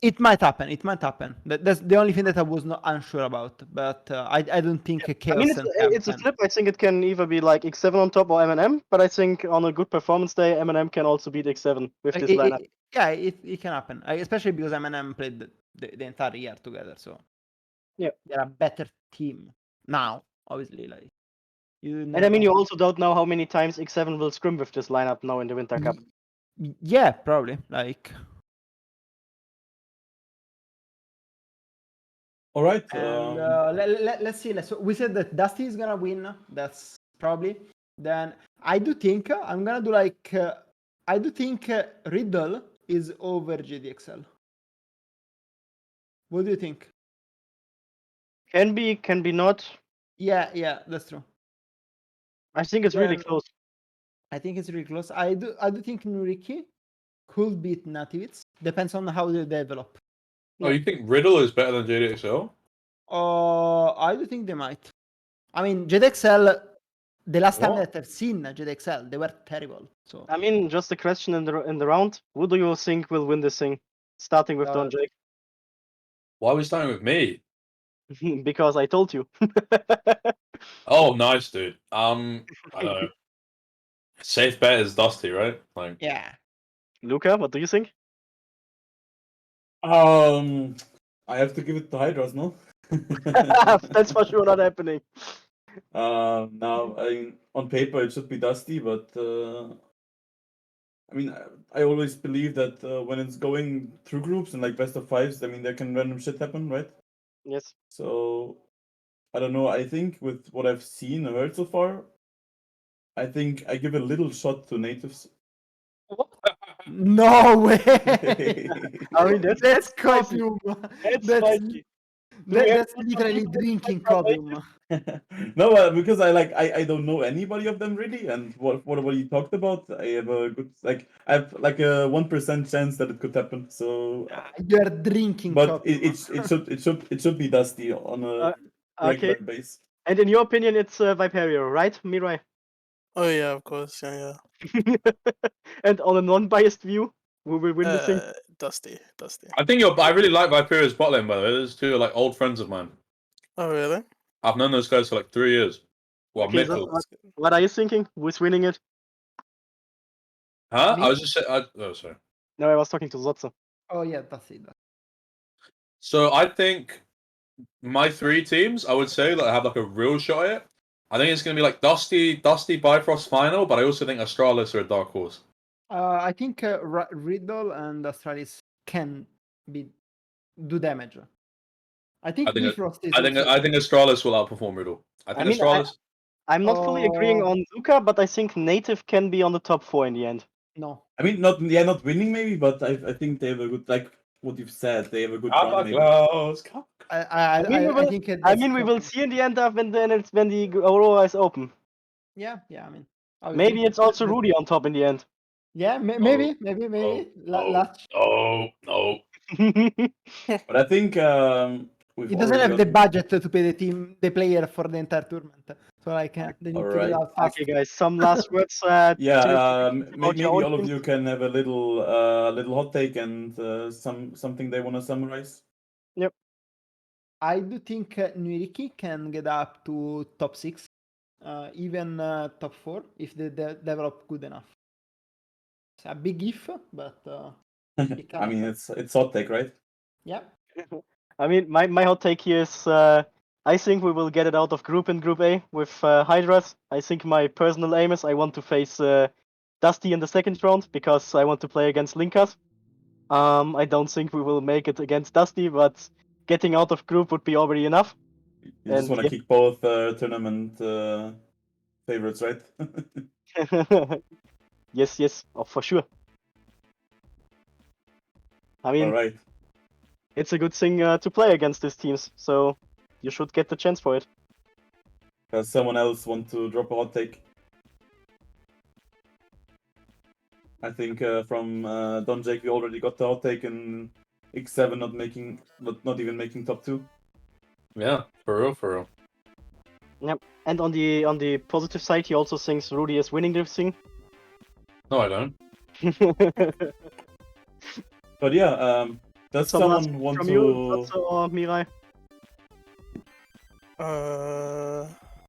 It might happen. It might happen. That's the only thing that I was not unsure about. But I don't think Chaos I mean, and Cam it's a can. flip. I think it can either be like X7 on top or M&M, but I think on a good performance day, M&M can also beat X7 with this lineup. Yeah, it can happen. Especially because M&M played the entire year together. So Yeah. they're a better team now. Obviously, like you. And I mean, you also don't know how many times X7 will scrim with this lineup now in the Winter Cup. Yeah, probably. Like. All right. And let's see. So we said that Dusty is gonna win. That's probably. Then I do think I'm gonna do like. I do think Riddle is over GDXL. What do you think? Can be not. Yeah, that's true. I think it's really Then- close. I think it's really close. I do think Nuriki could beat Nativitz. Depends on how they develop. Oh, you think Riddle is better than JDXL? I do think they might. I mean, JDXL. The last time What? that I've seen JDXL, they were terrible. So I mean, just a question in the round. Who do you think will win this thing? Starting with Don Jake. Why are we starting with me? Because I told you. Oh, nice, dude. I don't know. Safe bet is Dusty, right? Like, yeah. Luca, what do you think? I have to give it to Hydras, no? That's for sure not happening. Now, on paper it should be Dusty, but I mean, I always believe that when it's going through groups and like best of fives, I mean, there can random shit happen, right? Yes. So I don't know. I think with what I've seen and heard so far, I think I give a little shot to natives. No way. I mean, that's spicy. copium. That's That's spicy. Do we have that's literally drinking from copium. No, because I don't know anybody of them really, and what you talked about, I have a good I have like a 1% chance that it could happen. So, You're drinking but copium. it should be Dusty on a regular Okay. base. And in your opinion, it's Viperio, right, Mirai? Oh yeah, of course. Yeah. And on a non-biased view, who will win this thing? Dusty. I think I really like Viperia's bot lane, by the way. Those two are like old friends of mine. Oh really? I've known those guys for like 3 years. Well, Okay, Mitchell. what are you thinking? Who's winning it? Huh? Me? I was just saying. Oh, sorry. No, I was talking to Zotze. Oh yeah, that's it. So I think my 3 teams, I would say, that have like a real shot at it. I think it's going to be like Dusty, Bifrost final, but I also think Astralis are a dark horse. I think Riddle and Astralis can do damage. I think Bifrost is. I think Astralis will outperform Riddle. I think Astralis. I'm not fully agreeing on Luca, but I think Native can be on the top 4 in the end. No. I mean, not winning maybe, but I think they have a good, like what you've said, they have a good run maybe. I think. I mean, we will see in the end of when the Aurora is open. Yeah. I mean, Maybe it's also Rudy on top in the end. Yeah, maybe. No. But I think he doesn't have the budget to pay the player for the entire tournament. So like, they need to get out fast. Okay, guys, some last words. yeah, about maybe your own all of teams? you can have a little hot take and something they want to summarize. Yep. I do think Nuriki can get up to top 6, even top 4 if they develop good enough. It's a big if, but I mean, it's hot take, right? Yeah. I mean, my hot take here is I think we will get it out of group in Group A with Hydras. I think my personal aim is I want to face Dusty in the second round because I want to play against Linkas. I don't think we will make it against Dusty, but getting out of group would be already enough. You just And want to kick both tournament favorites, right? yes, oh, for sure. I mean, All right. it's a good thing to play against these teams, so you should get the chance for it. Does someone else want to drop a hot take? I think from Don Jake we already got the hot take in X7 not even making top 2. Yeah, for real. Yep. And on the positive side, he also thinks Rudy is winning this thing. No, I don't. But yeah, does Some last someone want from to? you, Satsu or Mirai?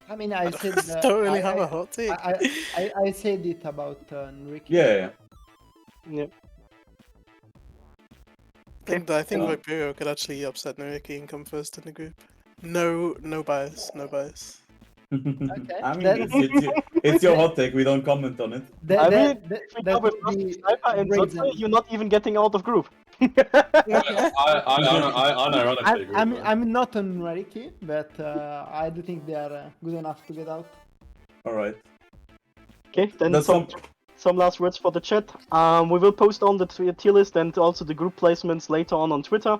I mean, I said. Don't really have a hot take. I said it about Ricky. Yeah. Yeah. I think Viperio could actually upset Nariki and come first in the group. No bias. Okay. I mean, it's your hot take. We don't comment on it. I mean, if we that go with would be Sniper and great Satsu, then. you're not even getting out of group. I ironically agree. with that. I'm not on Nariki, but I do think they are good enough to get out. All right. Okay, then That's some last words for the chat. We will post on the tier list and also the group placements later on Twitter,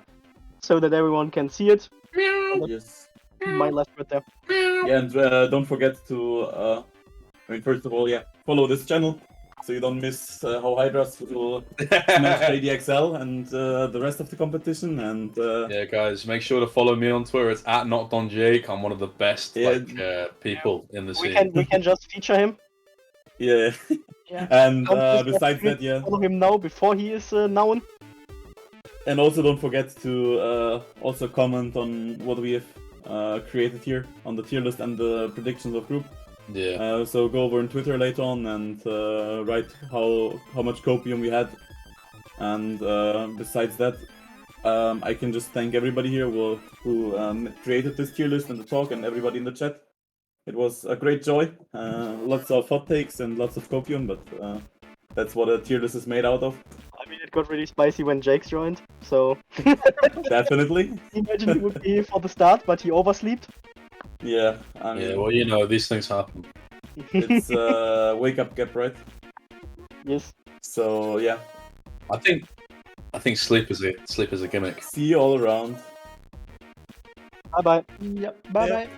so that everyone can see it. Yes. My last word there. Yeah, and don't forget to. First of all, follow this channel so you don't miss how Hydras will smash JDXL and the rest of the competition. And Yeah, guys, make sure to follow me on Twitter. It's @NotDonJake. I'm one of the best people in the scene. We can just feature him. Yeah. Yeah. And Don't besides that, follow him now before he is known. and also don't forget to also comment on what we have created here on the tier list and the predictions of group. Yeah. So go over on Twitter later on and write how much copium we had. And besides that, I can just thank everybody here who created this tier list and the talk, and everybody in the chat. It was a great joy. Lots of hot takes and lots of copium, but that's what a tier list is made out of. I mean, it got really spicy when Jake's joined, so Definitely. imagine he would be here for the start, but he overslept. Yeah. I mean, Yeah, well, you know, these things happen. it's wake up gap, right? Yes. So yeah. I think sleep is a gimmick. See you all around. Bye bye. Yep. Bye bye.